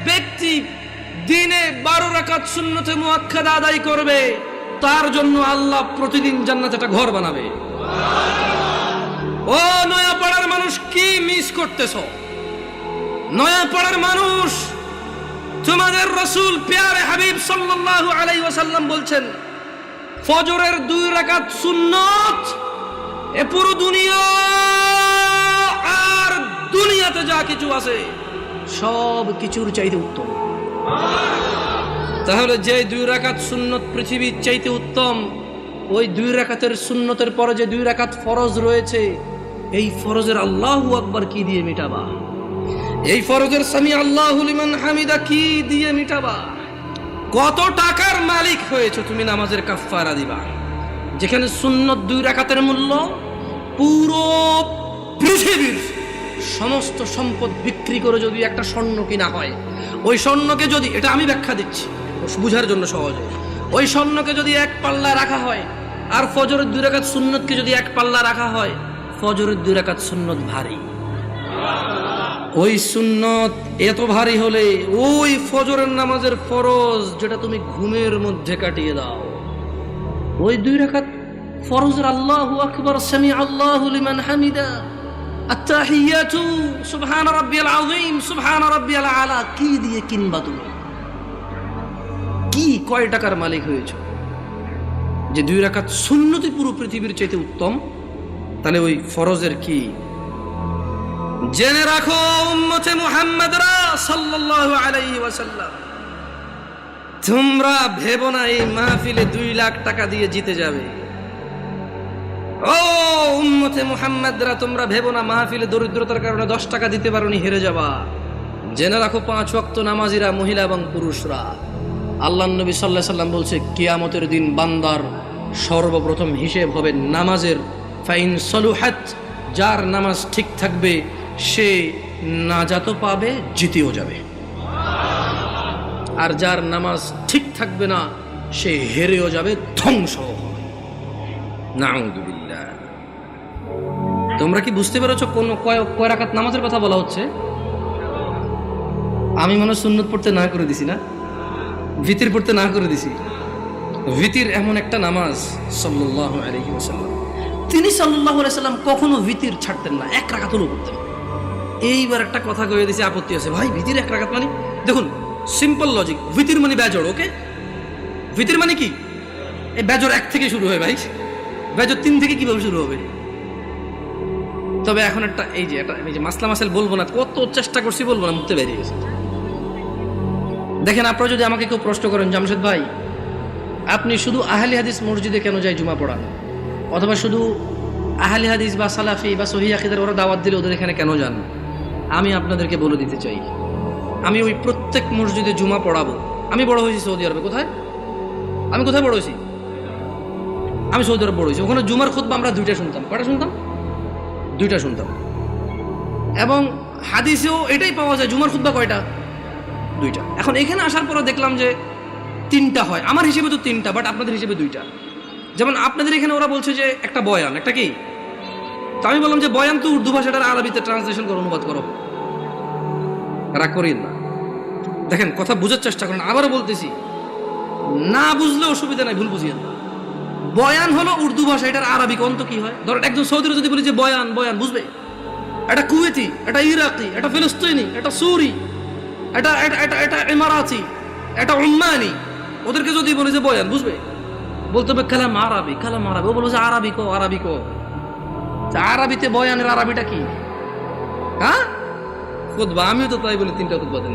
A: ব্যক্তি দিনে 12 রাকাত সুন্নতে মুআক্কাদা আদায় করবে, তার জন্য আল্লাহ প্রতিদিন জান্নাতে একটা ঘর বানাবে। ও নয়াপাড়ার মানুষ, কি মিস করতেছ? নয়াপাড়ার মানুষ, তোমাদের রাসূল প্যারে হাবিব সাল্লাল্লাহু আলাইহি ওয়াসাল্লাম বলছেন, ফজরের 2 রাকাত সুন্নত এ পুরো দুনিয়া আর দুনিয়াতে যা কিছু আছে সব কিছুর চাইতে উত্তম। তাহলে যে 2 রাকাত সুন্নত পৃথিবীর চাইতে উত্তম, ওই 2 রাকাতের সুন্নতের পরে যে 2 রাকাত ফরজ রয়েছে, এই ফরজের আল্লাহু আকবার কি দিয়ে মিটাবা? এই ফরজের সামি আল্লাহু লিমান হামিদা কি দিয়ে মিটাবা? কত টাকার মালিক হয়েছে তুমি নামাজের কাফারা দিবা, যেখানে সুন্নত 2 রাকাতের মূল্য পুরো পৃথিবীর সমস্ত সম্পদ বিক্রি করে যদি একটা স্বর্ণ কিনা হয়, ওই স্বর্ণকে যদি, এটা আমি ব্যাখ্যা দিচ্ছি বুঝার জন্য সহজে, ওই স্বর্ণকে যদি 1 পাল্লা রাখা হয়, আর ফজরের 2 রাকাত সুন্নতকে যদি 1 পাল্লা রাখা হয়, ফজরের 2 রাকাত সুন্নত ভারী। ওই সুন্নত এত ভারী হলে ওই ফজরের নামাজের ফরজ যেটা তুমি ঘুমের মধ্যে কাটিয়ে দাও, ওই 2 রাকাত ফরজের আল্লাহু আকবার, সামি আল্লাহু লিমান হামিদা, আত্তাহিয়াতু সুবহান রাব্বিয়াল আযীম, সুবহান রাব্বিয়াল আলা কি দিয়ে কিনবা? তুমি কি কয় টাকার মালিক হয়েছো যে 2 রাকাত সুন্নতই পুরো পৃথিবীর চাইতে উত্তম? তাহলে ওই ফরজের কি? জেনে রাখো উম্মতে মুহাম্মাদরা সাল্লাল্লাহু আলাইহি ওয়াসাল্লাম, তোমরা ভেবো না এই মাহফিলে 2 লাখ টাকা দিয়ে জিতে যাবে। ও উম্মতে মুহাম্মাদরা, তোমরা ভেবো না মাহফিলে দরিদ্রতার কারণে 10 টাকা দিতে পারোনি হেরে যাবা। জেনে রাখো 5 ওয়াক্ত নামাজিরা, মহিলা এবং পুরুষরা, আল্লাহর নবী সাল্লাল্লাহু আলাইহি ওয়াসাল্লাম বলছে, কিয়ামতের দিন বান্দার সর্বপ্রথম হিসেব হবে নামাজের। ফাইন সলুহাত, যার নামাজ ঠিক থাকবে সে নাজাতও পাবে, জিতেও যাবে, আর যার নামাজ ঠিক থাকবে না সে হেরেও যাবে, ধ্বংসও হবে। নাউযুবিল্লাহ। তোমরা কি বুঝতে পেরেছো কোন কয় রাকাত নামাজের কথা বলা হচ্ছে? আমি মনে সুন্নত পড়তে না করে দিছি না, ভিতির পড়তে না করে দিছি। ভিতির এমন একটা নামাজ, সাল্লাল্লাহু আলাইহি ওয়াসাল্লাম, তিনি সাল্লাল্লাহু আলাইহি ওয়াসাল্লাম কখনো ভিতির ছাড়তেন না, 1 রাকাত হলেও পড়তেন। এইবার একটা কথা কয়ে দিয়েছে, আপত্তি আছে ভাই, ভিতির 1 রাকাত মানে? দেখুন সিম্পল লজিক, ভিতির মানে বেজড়, ওকে? ভিতির মানে কি? এই বেজড় 1 থেকে শুরু হয় ভাই, বেজড় 3 থেকে কিভাবে শুরু হবে? তবে এখন একটা এই যে মাসলা মাসাইল বলবো না, কত চেষ্টা করছি বলবো না, মুখতে বেরিয়ে গেছে। দেখেন, আপনারা যদি আমাকে কেউ প্রশ্ন করেন, জামশেদ ভাই আপনি শুধু আহলি হাদিস মসজিদে কেন যায় জুমা পড়ান, অথবা শুধু আহলি হাদিস বা সালাফি বা সহিহ আকীদার ওরা দাওয়াত দিলে ওদের এখানে কেন যান, আমি আপনাদেরকে বলে দিতে চাই, আমি ওই প্রত্যেক মসজিদে জুমা পড়াবো। আমি বড় হয়েছি সৌদি আরবে। কোথায়? আমি কোথায় বড় হয়েছি? আমি সৌদি আরব বড় হয়েছি। ওখানে জুমার খুতবা আমরা 2টা শুনতাম। কয়টা শুনতাম? 2টা শুনতাম। এবং হাদিসেও এটাই পাওয়া যায়, জুমার খুতবা কয়টা? 2টা। এখন এখানে আসার পরে দেখলাম যে 3টা হয়। আমার হিসেবে তো 3টা, বাট আপনাদের হিসেবে 2টা। যেমন আপনাদের এখানে ওরা বলছে যে একটা বয়ান, একটা কি? তো আমি বললাম যে বয়ান তো উর্দু ভাষাটার আরবিতে ট্রান্সলেশন করো, অনুবাদ করো। রাগ করিন না, দেখেন কথা বুঝার চেষ্টা করেন। আবারও বলতেছি, না বুঝলে অসুবিধা নাই, ভুল বুঝিয়েন না। বয়ান হলো উর্দু ভাষা, এটার আরবি অন্ত কি হয়? ধর একজন সৌদির যদি বলি যে বয়ান, বয়ান বুঝবে? এটা কুয়েতি, এটা ইরাকি, এটা ফিলিস্তিনি, এটা সুরি, এটা এটা এটা ইমারাতি, এটা উম্মানি, ওদেরকে যদি বলি যে বয়ান, বুঝবে? বলতে হবে কালাম আরবি, কালাম আরবি। ও বলবো যে আরবি কো, আরবি কো। আরবিতে বয়ানের আরবিটা কি? হ্যাঁ, খুতবা। আমিও তো তাই বলি, 3টা খুতবা দেন।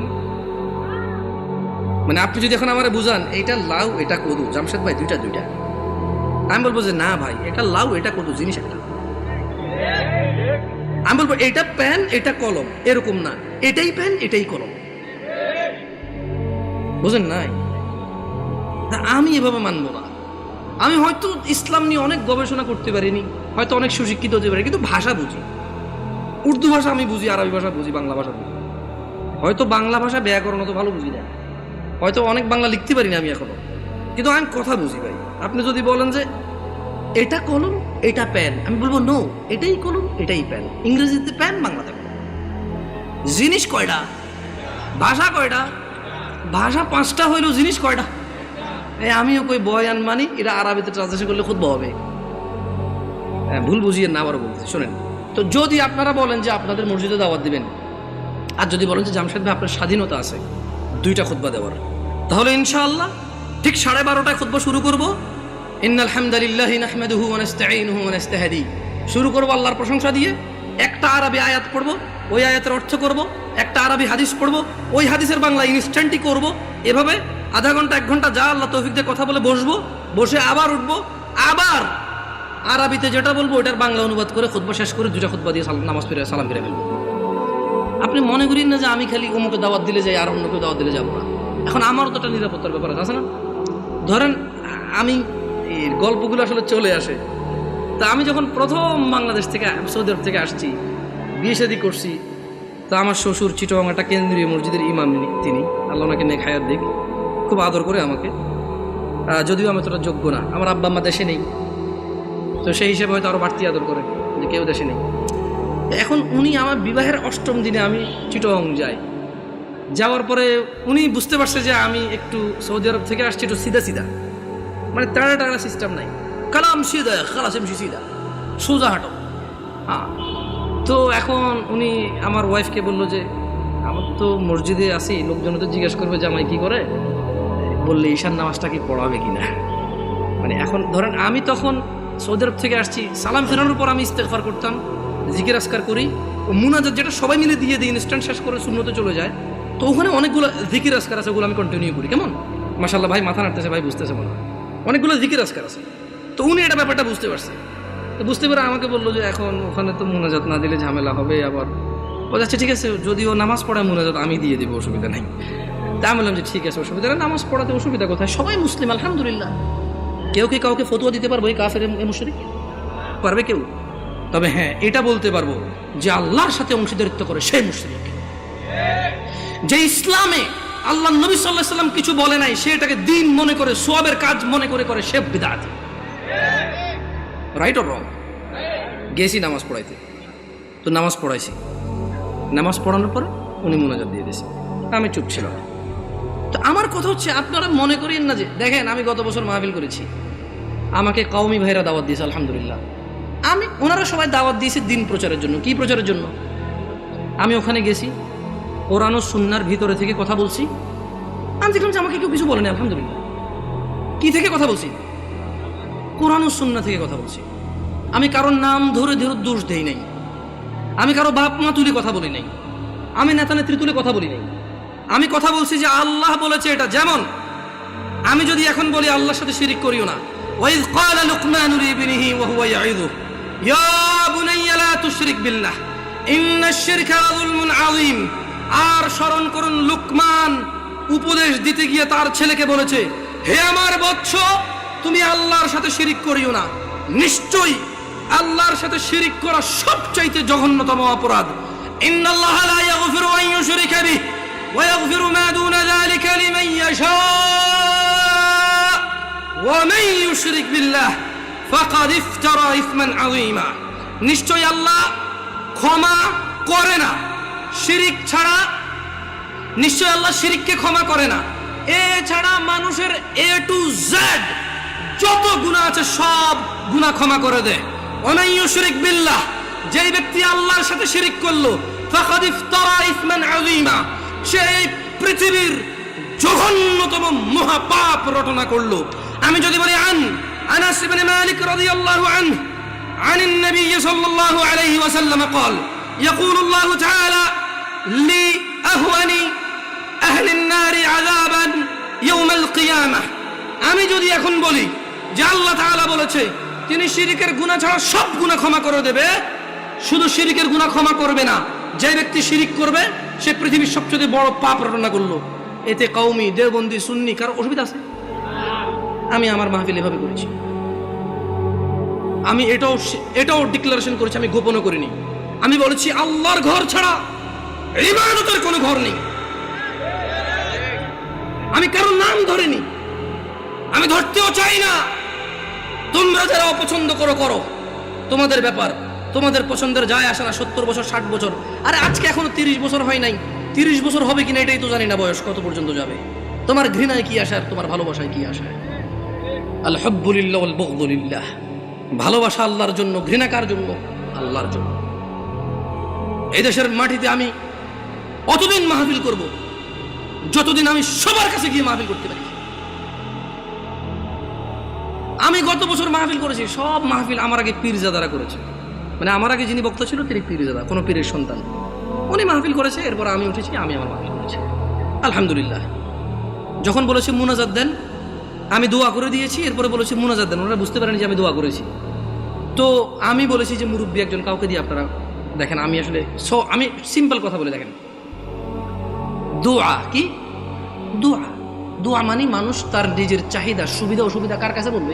A: মানে আপনি যদি এখন আমারে বুঝান এইটা লাউ এটা কদু, জামশেদ ভাই 2টা 2টা, আমি বলবো যে না ভাই, এটা লাউ এটা কদু, জিনিস একটা। আমি বলবো এটা পেন এটা কলম, এরকম না, এটাই পেন এটাই কলম। বুঝেন নাই? আমি এভাবে মানবো না। আমি হয়তো ইসলাম নিয়ে অনেক গবেষণা করতে পারিনি, হয়তো অনেক সুশিক্ষিত হতে পারি, কিন্তু ভাষা বুঝি। উর্দু ভাষা আমি বুঝি, আরবি ভাষা বুঝি, বাংলা ভাষা বুঝি। হয়তো বাংলা ভাষা ব্যাকরণ অত ভালো বুঝি না, হয়তো অনেক বাংলা লিখতে পারি না আমি এখনো, কিন্তু আমি কথা বুঝি ভাই। আপনি যদি বলেন যে এটা কলম এটা পেন, আমি বলবো নো, এটাই কলম এটাই পেন। ইংরেজিতে পেন, বাংলাতে কলম। জিনিস কয়টা? ভাষা কয়টা? ভাষা 5টা হইলেও জিনিস কয়টা? আমিও কই বয়ান মানি, এটা আরবিতে ট্রান্সলেশন করলে খুব হবে। ভুল বুঝিয়ে না, আবারও বলতেছি শোনেন। তো যদি আপনারা বলেন যে আপনাদের মসজিদে দাওয়াত দিবেন, আর যদি বলেন যে জামশেদ ভাই আপনার স্বাধীনতা আছে 2টা খুতবা দেওয়ার, তাহলে ইনশাআল্লাহ ঠিক 12:30টায় খুতবা শুরু করব। ইন্নাল হামদালিল্লাহি নাহমাদুহু ওয়া নাস্তাঈনুহু ওয়া নাস্তাহদি, শুরু করব আল্লাহর প্রশংসা দিয়ে। একটা আরবি আয়াত পড়ব, ওই আয়াতের অর্থ করব। একটা আরবি হাদিস পড়ব, ওই হাদিসের বাংলা ইনস্ট্যান্টই করব। এভাবে আধা ঘন্টা 1 ঘন্টা যা আল্লাহ তৌফিক দিয়ে কথা বলে বসবো, বসে আবার উঠবো, আবার আরবিতে যেটা বলবো ওটার বাংলা অনুবাদ করে খুতবা শেষ করে 2টা খুতবা দিয়ে নামাজ পড়ে সালাম ফিরে ফেলবো। আপনি মনে করেন না যে আমি খালি অমুকে দাওয়াত দিলে যাই আর অন্য কেউ দাওয়াত দিলে যাবো না। এখন আমারও তো একটা নিরাপত্তার ব্যাপার আছে না? ধরেন আমি গল্পগুলো আসলে চলে আসে। তা আমি যখন প্রথম বাংলাদেশ থেকে সৌদি আরব থেকে আসছি, বিয়ে শাদী করছি, তো আমার শ্বশুর চিটগাং একটা কেন্দ্রীয় মসজিদের ইমাম, তিনি আল্লাহ ওনাকে নেক হায়াত দিক, খুব আদর করে আমাকে। যদিও আমি তোটা যোগ্য না, আমার আব্বা আম্মা দেশে নেই, তো সেই হিসেবে হয়তো আরো বাড়তি আদর করে যে কেউ দেশে নেই। এখন উনি আমার বিবাহের 8ম দিনে আমি চিটগাং যাই, যাওয়ার পরে উনি বুঝতে পারছে যে আমি একটু সৌদি আরব থেকে আসছি একটু সিধা সিধা, মানে টানা টানা সিস্টেম নাই, কালাম সিধা খালাস এমসি সিধা সোজা হাঁটো। হ্যাঁ, তো এখন উনি আমার ওয়াইফকে বললো যে আমার তো মসজিদে আসি, লোকজন তো জিজ্ঞেস করবে জামাই কি করে, বললে ঈশান নামাজটা কি পড়াবে কিনা। মানে এখন ধরেন আমি তখন সৌদি আরব থেকে আসছি, সালাম ফেরানোর পর আমি ইস্তেগফার করতাম, জিকির আসকার করি, ও মুনাজাত যেটা সবাই মিলে দিয়ে দিই, ইনস্ট্যান্ট শেষ করে সুন্নতে চলে যায়। তো ওখানে অনেকগুলো জিকির আসকার আছে, ওগুলো আমি কন্টিনিউ করি। কেমন মাশাআল্লাহ ভাই মাথা নাড়তেছে, ভাই বুঝতেছে মনে হয়, অনেকগুলো জিকির আসকার আছে। তো উনি এটা ব্যাপারটা বুঝতে পারছে, তো বুঝতে পারে আমাকে বললো যে এখন ওখানে তো মুনাজাত না দিলে ঝামেলা হবে। আবার বলছে ঠিক আছে, যদিও নামাজ পড়ায় মুনাজাত আমি দিয়ে দেবো, অসুবিধা নেই। তা আমি বললাম যে ঠিক আছে, অসুবিধা নেই, নামাজ পড়াতে অসুবিধা কোথায়, সবাই মুসলিম আলহামদুলিল্লাহ। কেউ কি কাউকে ফতোয়া দিতে পারবো এই কাফের মুশরিক? পারবে কেউ? তবে হ্যাঁ এটা বলতে পারবো যে আল্লাহর সাথে অংশীদারিত্ব করে সেই মুশরিক। যে ইসলামে আল্লাহ নবী সাল্লাল্লাহু আলাইহি ওয়াসাল্লাম কিছু বলে নাই, সে এটাকে দ্বীন মনে করে, সওয়াবের কাজ মনে করে সে বিদআত। Right or wrong? গেছি নামাজ পড়াইতে, তো নামাজ পড়াইছি, নামাজ পড়ানোর পরে উনি মুনাজাত দিয়ে দিয়েছে, আমি চুপ ছিলাম। তো আমার কথা হচ্ছে আপনারা মনে করেন না যে, দেখেন আমি গত বছর মাহফিল করেছি, আমাকে কওমি ভাইরা দাওয়াত দিয়েছে আলহামদুলিল্লাহ। ওনারা সবাই দাওয়াত দিয়েছে দিন প্রচারের জন্য। কি প্রচারের জন্য? আমি ওখানে গেছি, কোরআন ও সুন্নাহর ভিতরে থেকে কথা বলছি। আমি দেখলাম যে আমাকে কেউ কিছু বলেনি আলহামদুলিল্লাহ। কি থেকে কথা বলছি? কোরআন ও সুন্নাহ থেকে কথা বলছি। আমি কারোর নাম ধরে ধরে দোষ দেই নাই, আমি কারো বাপ মা তুলে কথা বলি নাই, আমি নেতা নেত্রী তুলে কথা বলি নাই। আমি কথা বলছি যে আল্লাহ বলেছে এটা। যেমন আমি যদি এখন বলি আল্লাহর সাথে শিরিক করিও না, ওয়াইজ ক্বালা লুকমানু লিবনিহি ওয়া হুয়া ইয়াইযুহু ইয়া বুনাইয়া লা তুশরিক বিল্লাহ ইন্নাশ শিরকা লাযুলমুন আযীম। আর স্মরণ করুন, লুকমান উপদেশ দিতে গিয়ে তার ছেলেকে বলেছে, হে আমার বৎস, তুমি আল্লাহর সাথে শিরিক করিও না, নিশ্চয়ই আল্লাহর সাথে শিরিক করা সবচাইতে জঘন্যতম অপরাধ। ইন্নাল্লাহা লা ইয়াগফিরু আন ইউশরিকা বিহি ওয়া ইয়াগফিরু মা দুনা যালিকা লিমান ইয়াশা ওয়া মান ইউশরিক বিল্লাহ ফাকাদ ইফতারা ইসমান আযীমা। নিশ্চয়ই আল্লাহ ক্ষমা করে না শিরিক ছাড়া, নিশ্চয় আল্লাহ শিরিককে ক্ষমা করে না। এছাড়া মানুষের এ টু জেড যত গুনাহ আছে সব গুনাহ ক্ষমা করে দেয়। ওয়ামান ইউশরিক বিল্লাহ, যেই ব্যক্তি আল্লাহর সাথে শিরিক করলো, ফাকাদ ইফতারা ইসমান আযীমা, সে পৃথিবীর জঘন্যতম মহাপাপ রটনা করলো। আমি যদি বলি আনাস ইবনে মালিক রাদিয়াল্লাহু আনহু عن النبي صلى الله عليه وسلم قال يقول الله تعالى لأهون أهل النار عذابا يوم القيامة। আমি যদি এখন বলি যে আল্লাহ তাআলা বলেছে তিনি শিরকের গুনাহ ছাড়া সব গুনাহ ক্ষমা করে দেবে, শুধু শিরিকের গুনাহ ক্ষমা করবে না, যে ব্যক্তি শিরিক করবে সে পৃথিবীর সবচেয়ে বড় পাপ রটনা করলো। এতে কওমি, দেওবন্দি, সুন্নি কারো অসুবিধা আছে? আমি আমার মাহফিল এভাবে করেছি। আমি এটাও ডিক্লারেশন করেছি, আমি গোপনও করিনি। আমি বলেছি আল্লাহর ঘর ছাড়া ইবাদতের কোনো ঘর নেই। আমি কারোর নাম ধরিনি, আমি ধরতেও চাই না। তোমরা যারা অপছন্দ করো করো, তোমাদের ব্যাপার, তোমাদের পছন্দের যায় আসে না। 70 বছর 60 বছর, আরে আজকে এখনো 30 বছর হয় নাই, 30 বছর হবে কিনা এটাই তো জানি না, বয়স কত পর্যন্ত যাবে। তোমার ঘৃণায় কি আসে আর তোমার ভালোবাসায় কি আসে? আল হুব্বু লিল্লাহ ওয়াল বুগদু লিল্লাহ। ভালোবাসা আল্লাহর জন্য, ঘৃণা কার জন্য? আল্লাহর জন্য। এই দেশের মাটিতে আমি অতদিন মাহফিল করব যতদিন আমি সবার কাছে গিয়ে মাহফিল করতে পারি। আমি গত বছর মাহফিল করেছি, সব মাহফিল আমার আগে পীরজাদারা করেছে। মানে আমার আগে যিনি বক্তা ছিল তিনি পীরজাদা, কোনো পীরের সন্তান, উনি মাহফিল করেছে। এরপর আমি উঠেছি, আমি আমার মাহফিল করেছি, আলহামদুলিল্লাহ। যখন বলেছি মুনাজাত দেন, আমি দোয়া করে দিয়েছি। এরপরে বলেছি মুনাজাত দেন, ওনারা বুঝতে পারেন যে আমি দোয়া করেছি। তো আমি বলেছি যে মুরব্বী একজন কাউকে দিয়ে আপনারা দেখেন। আমি আসলে আমি সিম্পল কথা বলে দেখেন, দোয়া কি? দোয়া, দোয়া মানে মানুষ তার নিজের চাহিদা, সুবিধা অসুবিধা কার কাছে বলবে?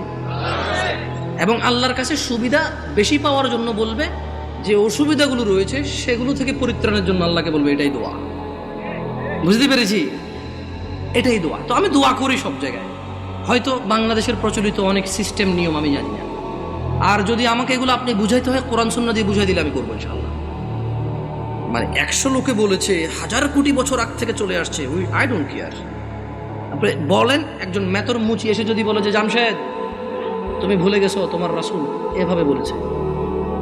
A: এবং আল্লাহর কাছে সুবিধা বেশি পাওয়ার জন্য বলবে, যে অসুবিধাগুলো রয়েছে সেগুলো থেকে পরিত্রাণের জন্য আল্লাহকে বলবে। এটাই দোয়া। বুঝতে পেরেছি? এটাই দোয়া। তো আমি দোয়া করি সব জায়গায়। হয়তো বাংলাদেশের প্রচলিত অনেক সিস্টেম নিয়ম আমি জানি না, আর যদি আমাকে এগুলো আপনি বুঝাইতে হয় কোরআন সুন্নাহ দিয়ে বুঝাই দিলে আমি করবো ইনশাআল্লাহ। মানে 100 লোকে বলেছে, 1000 কোটি বছর আগ থেকে চলে আসছে, আই ডোন্ট কেয়ার। আপনি বলেন, একজন মেতর মুচি এসে যদি বলে যে জামশেদ তুমি ভুলে গেছো তোমার রাসূল এভাবে বলেছে,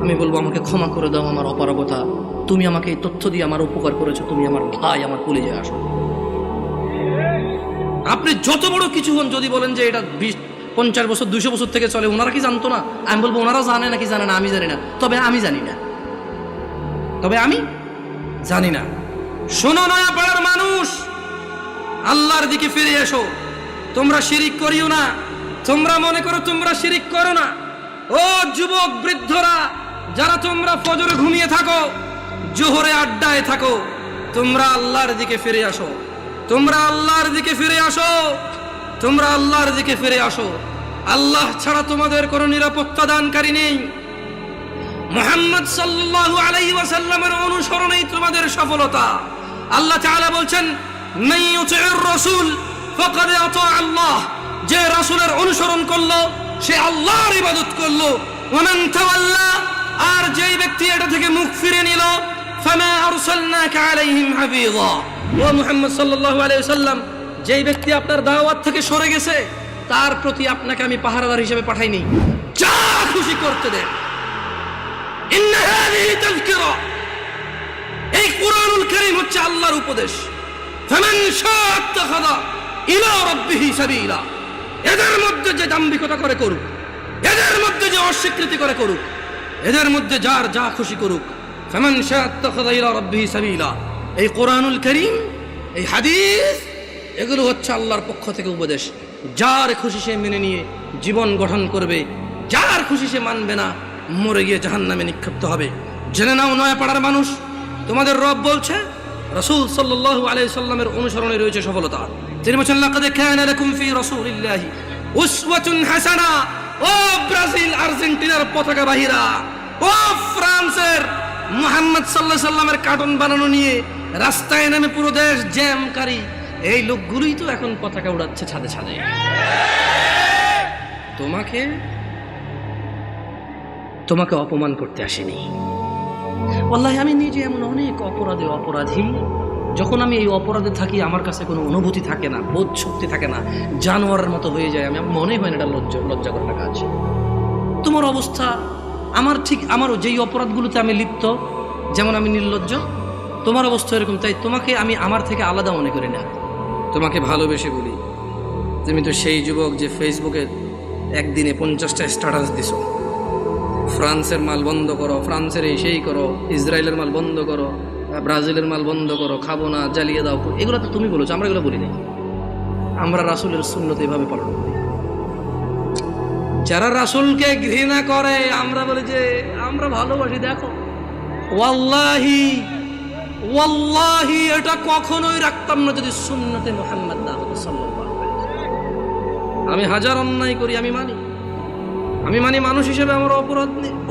A: আমি বলবো আমাকে ক্ষমা করে দাও, আমার অপারগতা, তুমি আমাকে এই তথ্য দিয়ে আমার উপকার করেছো, তুমি আমার ভাই, আমার কলিজায় আসো। আপনি যত বড় কিছু হন, যদি বলেন যে এটা 50 বছর 200 বছর থেকে চলে, ওনারা কি জানতো না? আমি বলবো ওনারা জানে না কি জানে না আমি জানি না, তবে আমি জানি না, তবে আমি জানি না। শোনো নয়াপাড়ার মানুষ, আল্লাহর দিকে ফিরে এসো। তোমরা শিরিক করিও না। তোমরা মনে করো তোমরা শিরিক করো না। ও যুবক বৃদ্ধরা, যারা তোমরা ফজরে ঘুমিয়ে থাকো, জোহরে আড্ডায় থাকো, তোমরা আল্লাহর দিকে ফিরে আসো। তোমরা আল্লাহর দিকে ফিরে আসো। তোমরা আল্লাহর দিকে ফিরে আসো। আল্লাহ ছাড়া তোমাদের কোনো নিরাপত্তা দানকারী নেই। মুহাম্মদ সাল্লাল্লাহু আলাইহি ওয়াসাল্লামের অনুসরণেই তোমাদের সফলতা। আল্লাহ তাআলা বলছেন, মান ইউতিউর রাসূল ফাকাদ আতা আল্লাহ। যে রাসূলের অনুসরণ করলো সে আল্লাহর ইবাদত করলো। ওয়া মান তাওয়াল্লা, আর যেই ব্যক্তি এটা থেকে মুখ ফিরে নিল, ফামা আরসালনাকা আলাইহিম হাফিযা। ও মুহাম্মদ সাল্লাল্লাহু আলাইহি ওয়াসাল্লাম, যেই ব্যক্তি আপনার দাওয়াত থেকে সরে গেছে তার প্রতি আপনাকে আমি পাহারাদার হিসেবে পাঠাইনি, যা খুশি করতে দেন। ইন্না হাযিহি তাযকিরা, এই কুরআনুল কারীম হচ্ছে আল্লাহর উপদেশ। ফামান শাআ আত্তাখাযা ইলা রাব্বিহি সাবিলা। এদের মধ্যে যে দাম্ভিকতা করে করুক, এদের মধ্যে যে অস্বীকৃতি করে করুক, এদের মধ্যে যার যা খুশি করুক। ফামান শাআ আত্তাখাযা ইলা রাব্বিহি সাবিলা। এই কুরআনুল কারীম, এই হাদিস, এগুলো হচ্ছে আল্লাহর পক্ষ থেকে উপদেশ। যার খুশি সে মেনে নিয়ে জীবন গঠন করবে, যার খুশি সে মানবে না, মরে গিয়ে জাহান্নামে নিক্ষিপ্ত হবে। জেনে নাও নয়াপাড়ার মানুষ, তোমাদের রব বলছে রাসূল সাল্লাল্লাহু আলাইহি সাল্লামের অনুসরণে রয়েছে সফলতা। তিনি বলেছেন, লাকাদ কানা লাকুম ফি রাসূলিল্লাহি উসওয়াতুন হাসানা। ও ব্রাজিল আর্জেন্টিনার পতাকা বাহিরা, ও ফ্রান্সের মুহাম্মদ সাল্লাল্লাহু আলাইহি সাল্লামের কার্টুন বানানো নিয়ে রাস্তায় নামে পুরো দেশ জ্যামকারী এই লোকগুলোই তো এখন পতাকা উড়াচ্ছে ছাদে ছাদে। তোমাকে অপমান করতে আসেনি। ওয়াল্লাহি আমি নিজে এমন অনেক অপরাধী, যখন আমি এই অপরাধে থাকি আমার কাছে কোনো অনুভূতি থাকে না, বোধ শক্তি থাকে না, জানোয়ারের মতো হয়ে যায়। আমি মনে হয় না এটা লজ্জা করার কাজ। তোমার অবস্থা আমারও যেই অপরাধগুলোতে আমি লিপ্ত, যেমন আমি নির্লজ্জ, তোমার অবস্থা এরকম। তাই তোমাকে আমি আমার থেকে আলাদা মনে করি না, তোমাকে ভালোবেসে বলি। তুমি তো সেই যুবক যে ফেসবুকে একদিনে 50টা স্ট্যাটাস দিছো, ফ্রান্সের মাল বন্ধ করো, ফ্রান্সের এই সেই করো, ইসরায়েলের মাল বন্ধ করো, ব্রাজিলের মাল বন্ধ করো, খাবো না, জ্বালিয়ে দাও। এগুলো তো তুমি বলেছো, আমরা এগুলো বলি নাই। আমরা রাসূলের সুন্নত এভাবে পালন করি। যারা রাসূলকে ঘৃণা করে আমরা বলি যে আমরা ভালোবাসি, দেখো ওয়াল্লাহি ওয়াল্লাহি এটা কখনোই রাখতাম না যদি সুন্নতে মুহাম্মদ না হতো সাল্লাল্লাহু আলাইহি ওয়াসাল্লাম। আমি হাজার অন্যায় করি, আমি মানি মানুষ হিসেবে আমার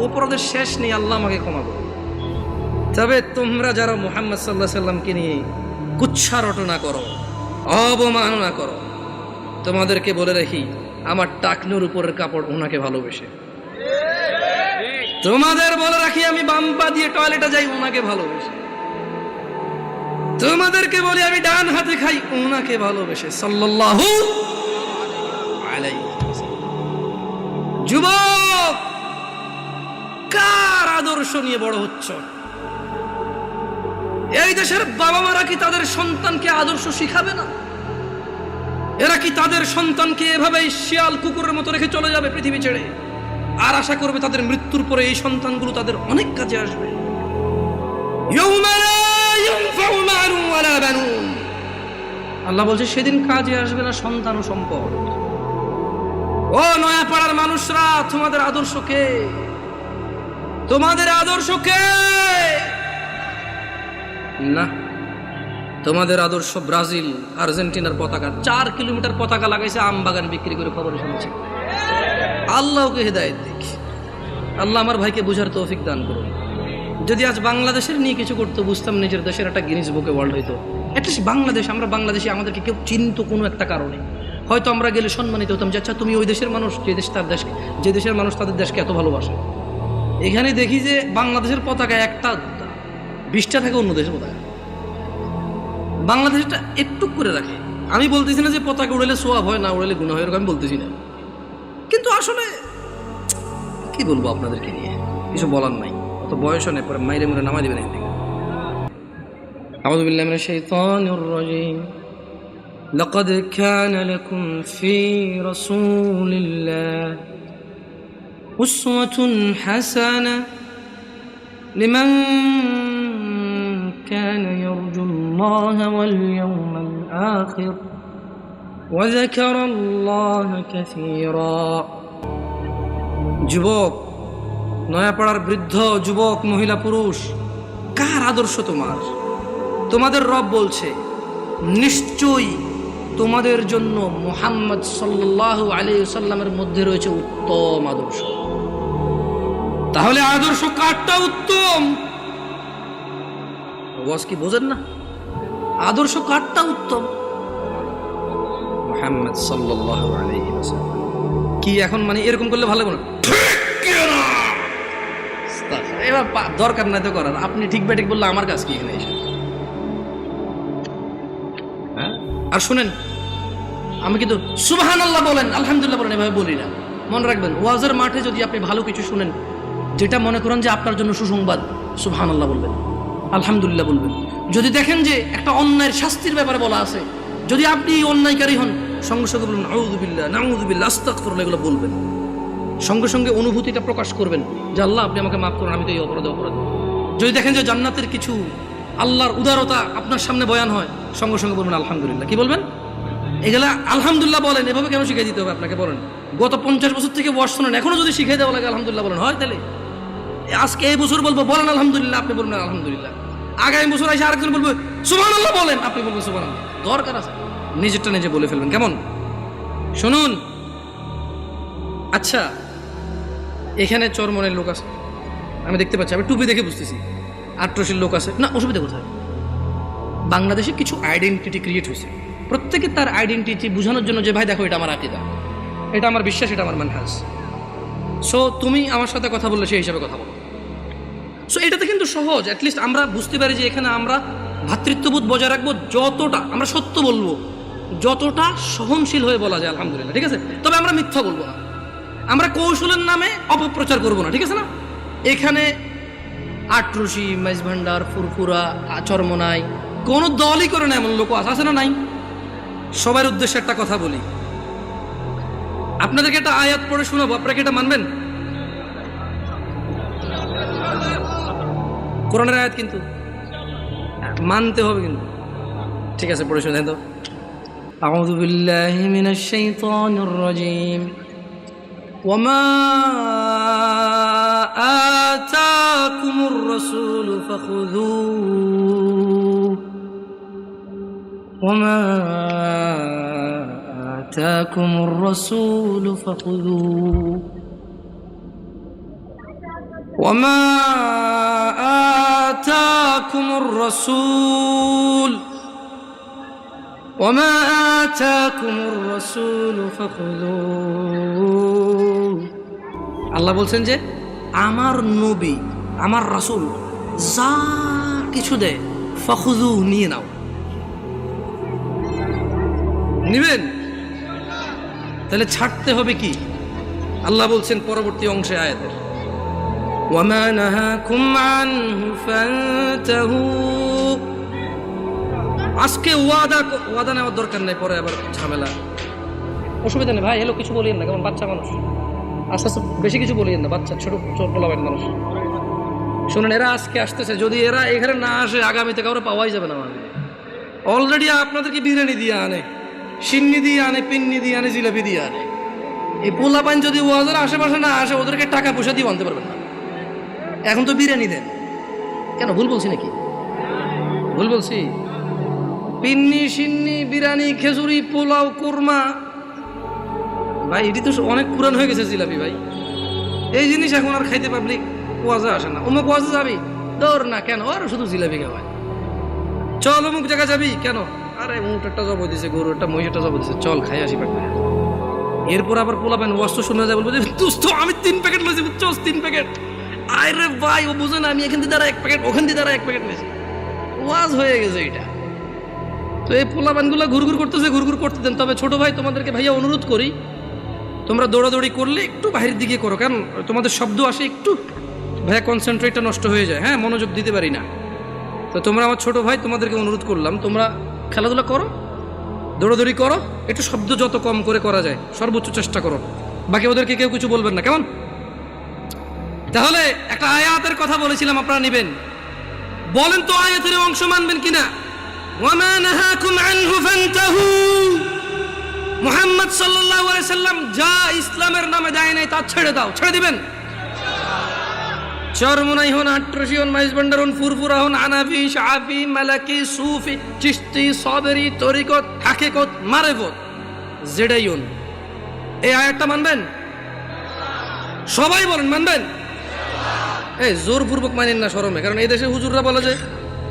A: অপরাধের শেষ নেই, আল্লাহ আমাকে ক্ষমা করুন। তবে তোমরা যারা মুহাম্মদ সাল্লাল্লাহু আলাইহি সাল্লামকে নিয়ে কুচ্ছা রটনা করো, অবমাননা করো, তোমাদেরকে বলে রাখি আমার টাকনুর উপরের কাপড় ওনাকে ভালোবেসে। তোমাদের বলে রাখি আমি বাম পা দিয়ে টয়লেটে যাই ওনাকে ভালোবেসে। তোমাদেরকে বলি আমি ডান হাতে খাই ওনাকে ভালোবেসে সাল্লাল্লাহু আলাইহি ওয়াসাল্লাম। যুবক, কার আদর্শ নিয়ে বড় হচ্ছ? এই দেশের বাবা মারা কি তাদের সন্তানকে আদর্শ শিখাবে না? এরা কি তাদের সন্তানকে এভাবেই শিয়াল কুকুরের মতো রেখে চলে যাবে পৃথিবী ছেড়ে, আর আশা করবে তাদের মৃত্যুর পরে এই সন্তানগুলো তাদের অনেক কাজে আসবে? আল্লাহ বলছে সেদিন কাজে আসবে না সন্তান ও সম্পদ। ও নয়াপাড়ার মানুষরা, তোমাদের আদর্শ কে? তোমাদের আদর্শ কে? না, তোমাদের আদর্শ ব্রাজিল আর্জেন্টিনার পতাকা। 4 কিলোমিটার পতাকা লাগাইছে আম বাগান বিক্রি করে, খবর শুনেছি। আল্লাহকে হেদায়েত দিক। আল্লাহ আমার ভাইকে বুঝার তৌফিক দান করুন। যদি আজ বাংলাদেশের নিয়ে কিছু করতে বুঝতাম, নিজের দেশের একটা গিনিস বুকে ওয়ার্ল্ড হইতো। অ্যাটলিস্ট বাংলাদেশ, আমরা বাংলাদেশি, আমাদেরকে কেউ চিনত কোনো একটা কারণে, হয়তো আমরা গেলে সম্মানিত হতাম যে আচ্ছা তুমি ওই দেশের মানুষ, যে দেশ তার দেশকে, যে দেশের মানুষ তাদের দেশকে এত ভালোবাসে। এখানে দেখি যে বাংলাদেশের পতাকা একটা 20টা থাকে অন্য দেশের পতাকা, বাংলাদেশটা একটু করে রাখে। আমি বলতেছি না যে পতাকা উড়ালে সোয়াব হয়, না উড়ালে গুনাহ হয়, এরকম আমি বলতেছি না, কিন্তু আসলে কি বলবো আপনাদেরকে নিয়ে, কিছু বলার নাই। অত বয়স নেই, পরে মাইরে মুরে নামাই দেবেন। আউযু বিল্লাহি মিনাশ শাইতানির রাজীম। লাকাদ কানা লাকুম ফি রাসূলিল্লাহি উসওয়াতুন হাসানাহ লিমান كان يرجو الله واليوم الآخر وذكر الله كثيرا। যুবক, নয়াপাড়ার বৃদ্ধ, যুবক, মহিলা, পুরুষ, কার আদর্শ তোমার? তোমাদের রব বলছে নিশ্চয়ই তোমাদের জন্য মুহাম্মদ সাল্লাল্লাহু আলাইহি ওয়াসাল্লামের মধ্যে রয়েছে উত্তম আদর্শ। তাহলে আদর্শ কারটা উত্তম? ওয়াজ কি বোঝেন না? আদর্শ কারটা উত্তম? মুহাম্মদ সাল্লাল্লাহু আলাইহি ওয়াসাল্লাম। কি এখন মানে এরকম করলে ভালো লাগবে না? এবার দরকার নাই তো করার। আপনি ঠিক বেঠিক বললে আমার কাজ কি এখানে এসে? হ্যাঁ, আর শুনেন, আমি কিন্তু সুবহানাল্লাহ বলেন, আলহামদুলিল্লাহ বলেন, এভাবে বলি না। মনে রাখবেন, ওয়াজের মাঠে যদি আপনি ভালো কিছু শুনেন, যেটা মনে করেন যে আপনার জন্য সুসংবাদ, সুবহানাল্লাহ বলবেন, আলহামদুলিল্লাহ বলবেন। যদি দেখেন যে একটা অন্যায়ের শাস্তির ব্যাপারে বলা আছে, যদি আপনি অন্যায়কারী হন, সঙ্গে সঙ্গে বলবেন আউযু বিল্লাহ, নাউযু বিল্লাহ, আস্তাগফিরুল্লাহ, এগুলো বলবেন। সঙ্গে সঙ্গে অনুভূতিটা প্রকাশ করবেন যে আল্লাহ আপনি আমাকে মাফ করুন, আমি তো এই অপরাধ। যদি দেখেন যে জান্নাতের কিছু, আল্লাহর উদারতা আপনার সামনে বয়ান হয়, সঙ্গে সঙ্গে বলবেন আলহামদুলিল্লাহ। কি বলবেন? এগুলা আলহামদুলিল্লাহ বলেন। এভাবে কেন শিখিয়ে দিতে হবে আপনাকে? বলেন, গত 50 বছর থেকে ওয়াজ শোনেন, এখনো যদি শিখিয়ে দেওয়া লাগে আলহামদুলিল্লাহ বলেন, হয় তাহলে আজকে এই বছর বলবো বলেন আলহামদুলিল্লাহ, আপনি বলবেন আলহামদুলিল্লাহ। আগামী বছর এসে আরেকজন বলবো সুবহানাল্লাহ বলেন, আপনি বলবেন সুবহানাল্লাহ। দরকার আছে নিজেরটা নিজে বলে ফেলবেন। কেমন? শুনুন, আচ্ছা এখানে চরমনের লোক আছে, আমি দেখতে পাচ্ছি, আমি টুপি দেখে বুঝতেছি। আট্রসির লোক আছে না, অসুবিধা কোথায়? বাংলাদেশে কিছু আইডেন্টিটি ক্রিয়েট হয়েছে, প্রত্যেকে তার আইডেন্টিটি বোঝানোর জন্য যে ভাই দেখো এটা আমার আকীদা, এটা আমার বিশ্বাস, এটা আমার মানহাজ। সো তুমি আমার সাথে কথা বললে সেই হিসাবে কথা বলো। সো এটাতে কিন্তু সহজ, অ্যাটলিস্ট আমরা বুঝতে পারি যে এখানে আমরা ভ্রাতৃত্ববোধ বজায় রাখবো, যতটা আমরা সত্য বলবো, যতটা সহনশীল হয়ে বলা যায় আলহামদুলিল্লাহ, ঠিক আছে? তবে আমরা মিথ্যা বলবো না, আমরা কৌশলের নামে অপপ্রচার করবো না, ঠিক আছে না? এখানে আটরশি, মাইজভান্ডার, ফুরফুরা, চরমনাই কোনো দলই করে না এমন লোক আছে না? নাই। সবার উদ্দেশ্যে একটা কথা বলি, আপনাদেরকে একটা আয়াত পড়ে শোনাবো, আপনারা কি এটা মানবেন? কোরআনের আয়াত কিন্তু মানতে হবে কিন্তু, ঠিক আছে? পড়ে শুনে দেন তো। আউযু বিল্লাহি মিনাশ শাইতানির রাজীম। ওয়ামা আতাকুম আতাকুমুর রাসূল ফাখুযুহু ওয়া মা আতাকুমুর রাসূল ফাখুযুহু ওয়া মা আতাকুমুর রাসূল وما آتاكم الرسول فخذوه আল্লাহ বলছেন যে আমার নবী আমার রাসূল যা কিছু দেয় ফখুযু নিয়ে নাও, নিবেন। তাহলে ছাড়তে হবে কি? আল্লাহ বলছেন পরবর্তী অংশে আয়াতের ওয়ামা নাহাকুম আনহু ফান্তাহু। আজকে ওয়াদা নেওয়ার দরকার নেই, পরে আবার ঝামেলা, অসুবিধা নেই ভাই। এলো কিছু বলিয়েন না, কেমন বাচ্চা মানুষ, আস্তে আস্তে বেশি কিছু বলিয়েন না, বাচ্চা ছোট ছোট বলাবেন মানুষ। শুনেন, এরা আজকে আসতেছে, যদি এরা এখানে না আসে আগামীতে কাউরে পাওয়াই যাবে না। মানে অলরেডি আপনাদেরকে বিরিয়ানি দিয়ে আনে, সিন্নি দিয়ে আনে, পিন্নি দিয়ে আনে, জিলাপি দিয়ে আনে। এই পোলাপান যদি ওয়াজের আশেপাশে না আসে, ওদেরকে টাকা পয়সা দিয়ে আনতে পারবেন না। এখন তো বিরিয়ানি দেন, কেন ভুল বলছি নাকি? ভুল বলছি? পিন্নি, সিন্নি, বিরিয়ানি, খেজুরি, পোলাও, কুরমা, ভাই এটি তো অনেক পুরান হয়ে গেছে জিলাপি ভাই। এই জিনিস এখন আর খাইতে পাবলিক ওয়াজে আসে না। অমুক ওয়াজে যাবি, দৌড় না, কেন? আর শুধু জিলাপি খাওয়ায়। চল অমুক জায়গা যাবি, কেন? আরে উঁট একটা জব দিছে, গরু একটা, মহিষ একটা জব দিছে, চল খাই আসি পেট। এরপর আবার পোলাবেন ওয়াজ তো শুনে যায়, বলবো যে দোস্ত আমি 3 প্যাকেট লইছি, বুঝছস 3 প্যাকেট। আরে ভাই ও বুঝে না, আমি এখান দিয়ে দ্বারা 1 প্যাকেট, ওখান দিয়ে দ্বারা 1 প্যাকেট নিয়েছি। ওয়াজ হয়ে গেছে এটা। তো এই পোলাবানগুলো ঘুরঘুর করতেছে, ঘুরঘুর করতে দেন। তবে ছোট ভাই তোমাদেরকে ভাইয়া অনুরোধ করি, তোমরা দৌড়াদৌড়ি করলে একটু বাহিরের দিকে করো, কারণ তোমাদের শব্দ আসে, একটু ভাইয়া কনসেন্ট্রেটটা নষ্ট হয়ে যায়। হ্যাঁ, মনোযোগ দিতে পারি না। তো তোমরা আমার ছোট ভাই, তোমাদেরকে অনুরোধ করলাম, তোমরা খেলাধুলা করো, দৌড়াদৌড়ি করো, একটু শব্দ যত কম করে করা যায় সর্বোচ্চ চেষ্টা করো। বাকি ওদেরকে কেউ কিছু বলবেন না, কেমন? তাহলে একটা আয়াতের কথা বলেছিলাম, আপনারা নেবেন। বলেন তো আয়াতের অংশ মানবেন কিনা? ওয়ামা নাহাকুম আনহু ফান্তাহু। মুহাম্মদ সাল্লাল্লাহু আলাইহি সাল্লাম যা ইসলামের নামে দেয় নাই তা ছেড়ে দাও, ছেড়ে দিবেন। চরমনাই হন, আট্রসি হন, মাইজবান্ডার হন, ফুরফুরা হন, হানাফি, শাফি, মালাকি, সুফি, চিশতি, সাবরি, তরিকত, হাকিকত, মারিফত, যেটাই হন, এই আয়াতটা মানবেন? সবাই বলেন মানবেন? এই জোরপূর্বক মানেন না শরমে, কারণ এই দেশে হুজুররা বলে যে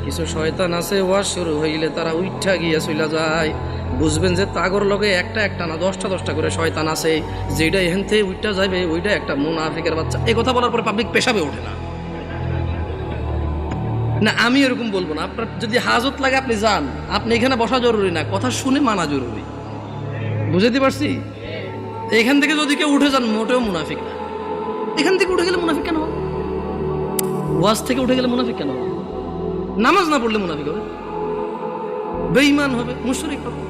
A: কিছু শয়তান আছে, ওয়াজ শুরু হইলে তারা উঠা গিয়া চইলা যায়। বুঝবেন যে তাগর লগে একটা একটা না 10টা করে শয়তান আছে, যেটা এখান থেকে উঠা যাবে ওইটা একটা মুনাফিকের বাচ্চা। এই কথা বলার পরে পাবলিক পেশাবে ওঠে না। না, আমি এরকম বলবো না। আপনার যদি হাজত লাগে আপনি যান, আপনি এখানে বসা জরুরি না, কথা শুনে মানা জরুরি। বুঝতে পারছি? এখান থেকে যদি কেউ উঠে যান, মোটেও মুনাফিক না। এখান থেকে উঠে গেলে মুনাফিক কেন হবে? ওয়াজ থেকে উঠে গেলে মুনাফিক কেন হবে? নামাজ না পড়লে মুনাফিক হবে, বেঈমান হবে, মুশরিক হবে।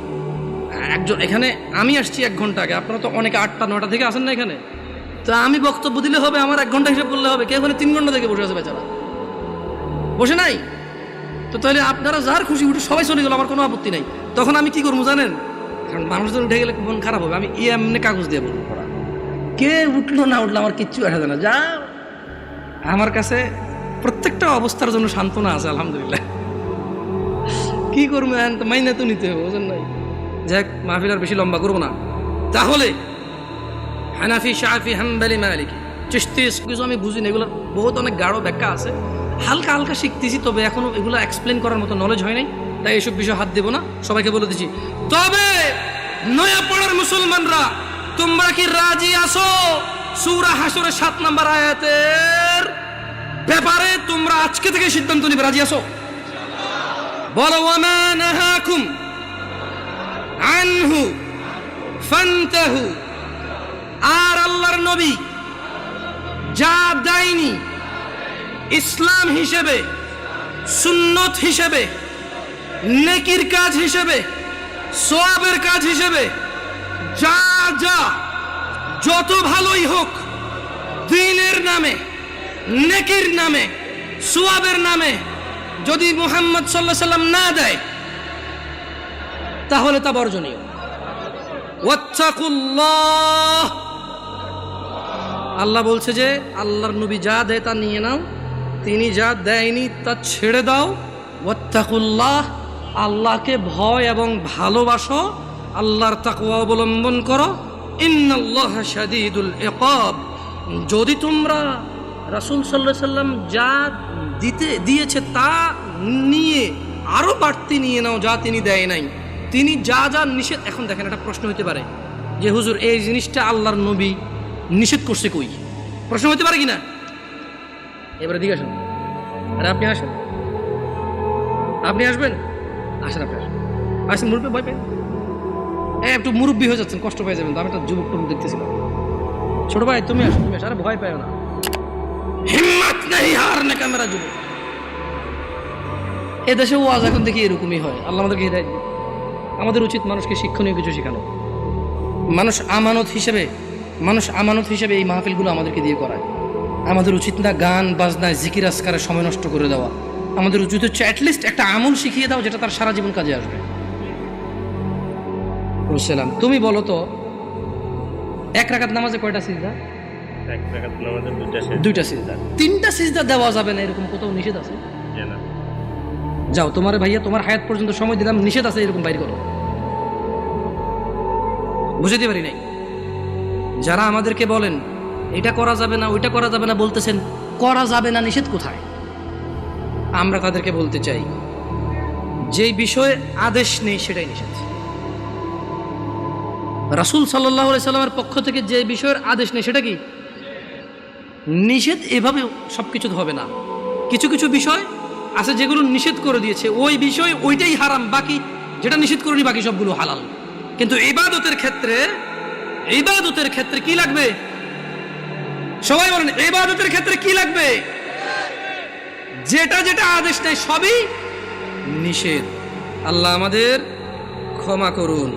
A: একজন এখানে, আমি আসছি 1 ঘন্টা আগে, আপনারা তো অনেকে 8টা 9টা থেকে আসেন না এখানে। তো আমি বক্তব্য দিলে হবে, আমার 1 ঘন্টা হিসাব করলে হবে। কে ওখানে 3 ঘন্টা থেকে বসে আছে বেচারা, বসে নাই? তো তাহলে আপনারা যার খুশি উঠে সবাই চলে গেল, আমার কোনো আপত্তি নাই। তখন আমি কি করবো জানেন? কারণ মানুষজন উঠে গেলে মন খারাপ হবে। আমি এমনি কাগজ দিয়ে বলবো, পড়া কে উঠলো না উঠলো আমার কিচ্ছু আসে না। যা আমার কাছে প্রত্যেকটা অবস্থার জন্য সান্ত্বনা আছে, আলহামদুলিল্লাহ। কি করবো, মাইনা তো নিতে হবে, বুঝেন নাই? যাক, মাহফিল আর বেশি লম্বা করবো না। তাহলে হানাফি, শাফি, হাম্বলি, মালিকি, চিশতি কিছু আমি বুঝি না, এগুলোর বহুত অনেক গাঢ় ব্যাখ্যা আছে, হালকা হালকা শিখতেছি। তবে এখনো এগুলো এক্সপ্লেন করার মতো নলেজ হয় নাই, তাই এইসব বিষয় হাত দেবো না, সবাইকে বলে দিচ্ছি। তবে নয়া পড়ার মুসলমানরা, তোমরা কি রাজি আছো সূরা হাশরের 7 নম্বর আয়াতের ব্যাপারে? তোমরা আজকে থেকে সিদ্ধান্ত নিবে, রাজি আছো? বলো ওয়ামা নাহাকুম আনহু ফান্তাহু। আর আল্লাহর নবী যা দেয়নি ইসলাম হিসেবে, সুন্নত হিসেবে, নেকির কাজ হিসেবে, সওয়াবের কাজ হিসেবে, যা যা যত ভালোই হোক, দ্বীনের নামে, নেকির নামে, সওয়াবের নামে যদি মুহাম্মদ সাল্লাল্লাহু আলাইহি সাল্লাম না দেয়, তাহলে তা বর্জনীয়। ওয়াত্তাকুল্লাহ, আল্লাহ বলছে যে আল্লাহর নবী যা দেয় তা নিয়ে নাও, তিনি যা দেয়নি তা ছেড়ে দাও। ওয়াত্তাকুল্লাহ, আল্লাহকে ভয় এবং ভালোবাসো, আল্লাহর তাকওয়া অবলম্বন করো। ইন্নাল্লাহা শাদীদুল ইকাব, যদি তোমরা রাসূল সাল্লাল্লাহু আলাইহি সাল্লাম যা দিয়েছে তা নিয়ে আরো বাড়তি নিয়ে নাও যা তিনি দেয় নাই। তিনি যা যা নিষেধ, এখন দেখেন একটা প্রশ্ন হতে পারে যে হুজুর এই জিনিসটা আল্লাহর নবী নিষেধ করছে কই, প্রশ্ন হতে পারে কিনা? এবারে দিকে আসুন। আরে আপনি আসেন, আপনি আসবেন, আসেন, আপনি আসেন, আসেন। মুরব্বী ভয় পেন, একটু মুরব্বী হয়ে যাচ্ছেন, কষ্ট পেয়ে যাবেন তো। আমি একটা যুবক টুবক দেখতেছিলাম। ছোট ভাই তুমি আসো, তুমি আসো। আরে ভয় পাও না, হিম্মত নেই হারনে কা মেরা যুবক। এদেশে ওয়াজ এখন দেখি এরকমই হয়। আল্লাহ আমাদেরকে হিদায়াত দিন। আমাদের উচিত মানুষকে শিক্ষণীয় কিছু শেখানো। মানুষ আমানত হিসেবে এই মাহফিলগুলো আমাদেরকে দিয়ে করায়। আমাদের উচিত না গান বাজনায় জিকির আজকারে সময় নষ্ট করে দেওয়া। আমাদের উচিত হচ্ছে অ্যাটলিস্ট একটা আমল শিখিয়ে দাও যেটা তার সারা জীবন কাজে আসবে। বুঝছিলাম। তুমি বলো তো, এক রাকাত নামাজে কয়টা সিজদা?
B: এক রাকাত নামাজে
A: দুইটা সিজদা। তিনটা সিজদা দেওয়া যাবে না এরকম কোথাও নিষেধ আছে? যাও, তোমার ভাইয়া তোমার হায়াত পর্যন্ত সময় দিলাম, নিষেধ আছে এরকম বাইর করো। বুঝতে পারি নাই। যারা আমাদেরকে বলেন এটা করা যাবে না, ওইটা করা যাবে না, বলতেছেন করা যাবে না, নিষেধ কোথায়? আমরা তাদেরকে বলতে চাই যেই বিষয়ে আদেশ নেই সেটাই নিষেধ। রাসূল সাল্লাল্লাহু আলাইহি সাল্লামের পক্ষ থেকে যে বিষয়ের আদেশ নেই সেটা কি নিষেধ? এভাবে সবকিছু হবে না। কিছু কিছু বিষয় আছে যেগুলো নিষেধ করে দিয়েছে, ওই বিষয় ওইটাই হারাম, বাকি যেটা নিষেধ করেনি বাকি সবগুলো হালাল। কিন্তু ইবাদতের ক্ষেত্রে কি লাগবে? সবাই বলেন, ইবাদতের ক্ষেত্রে কি লাগবে? যেটা যেটা আদেশ নেই সবই নিষেধ। আল্লাহ আমাদের ক্ষমা করুন।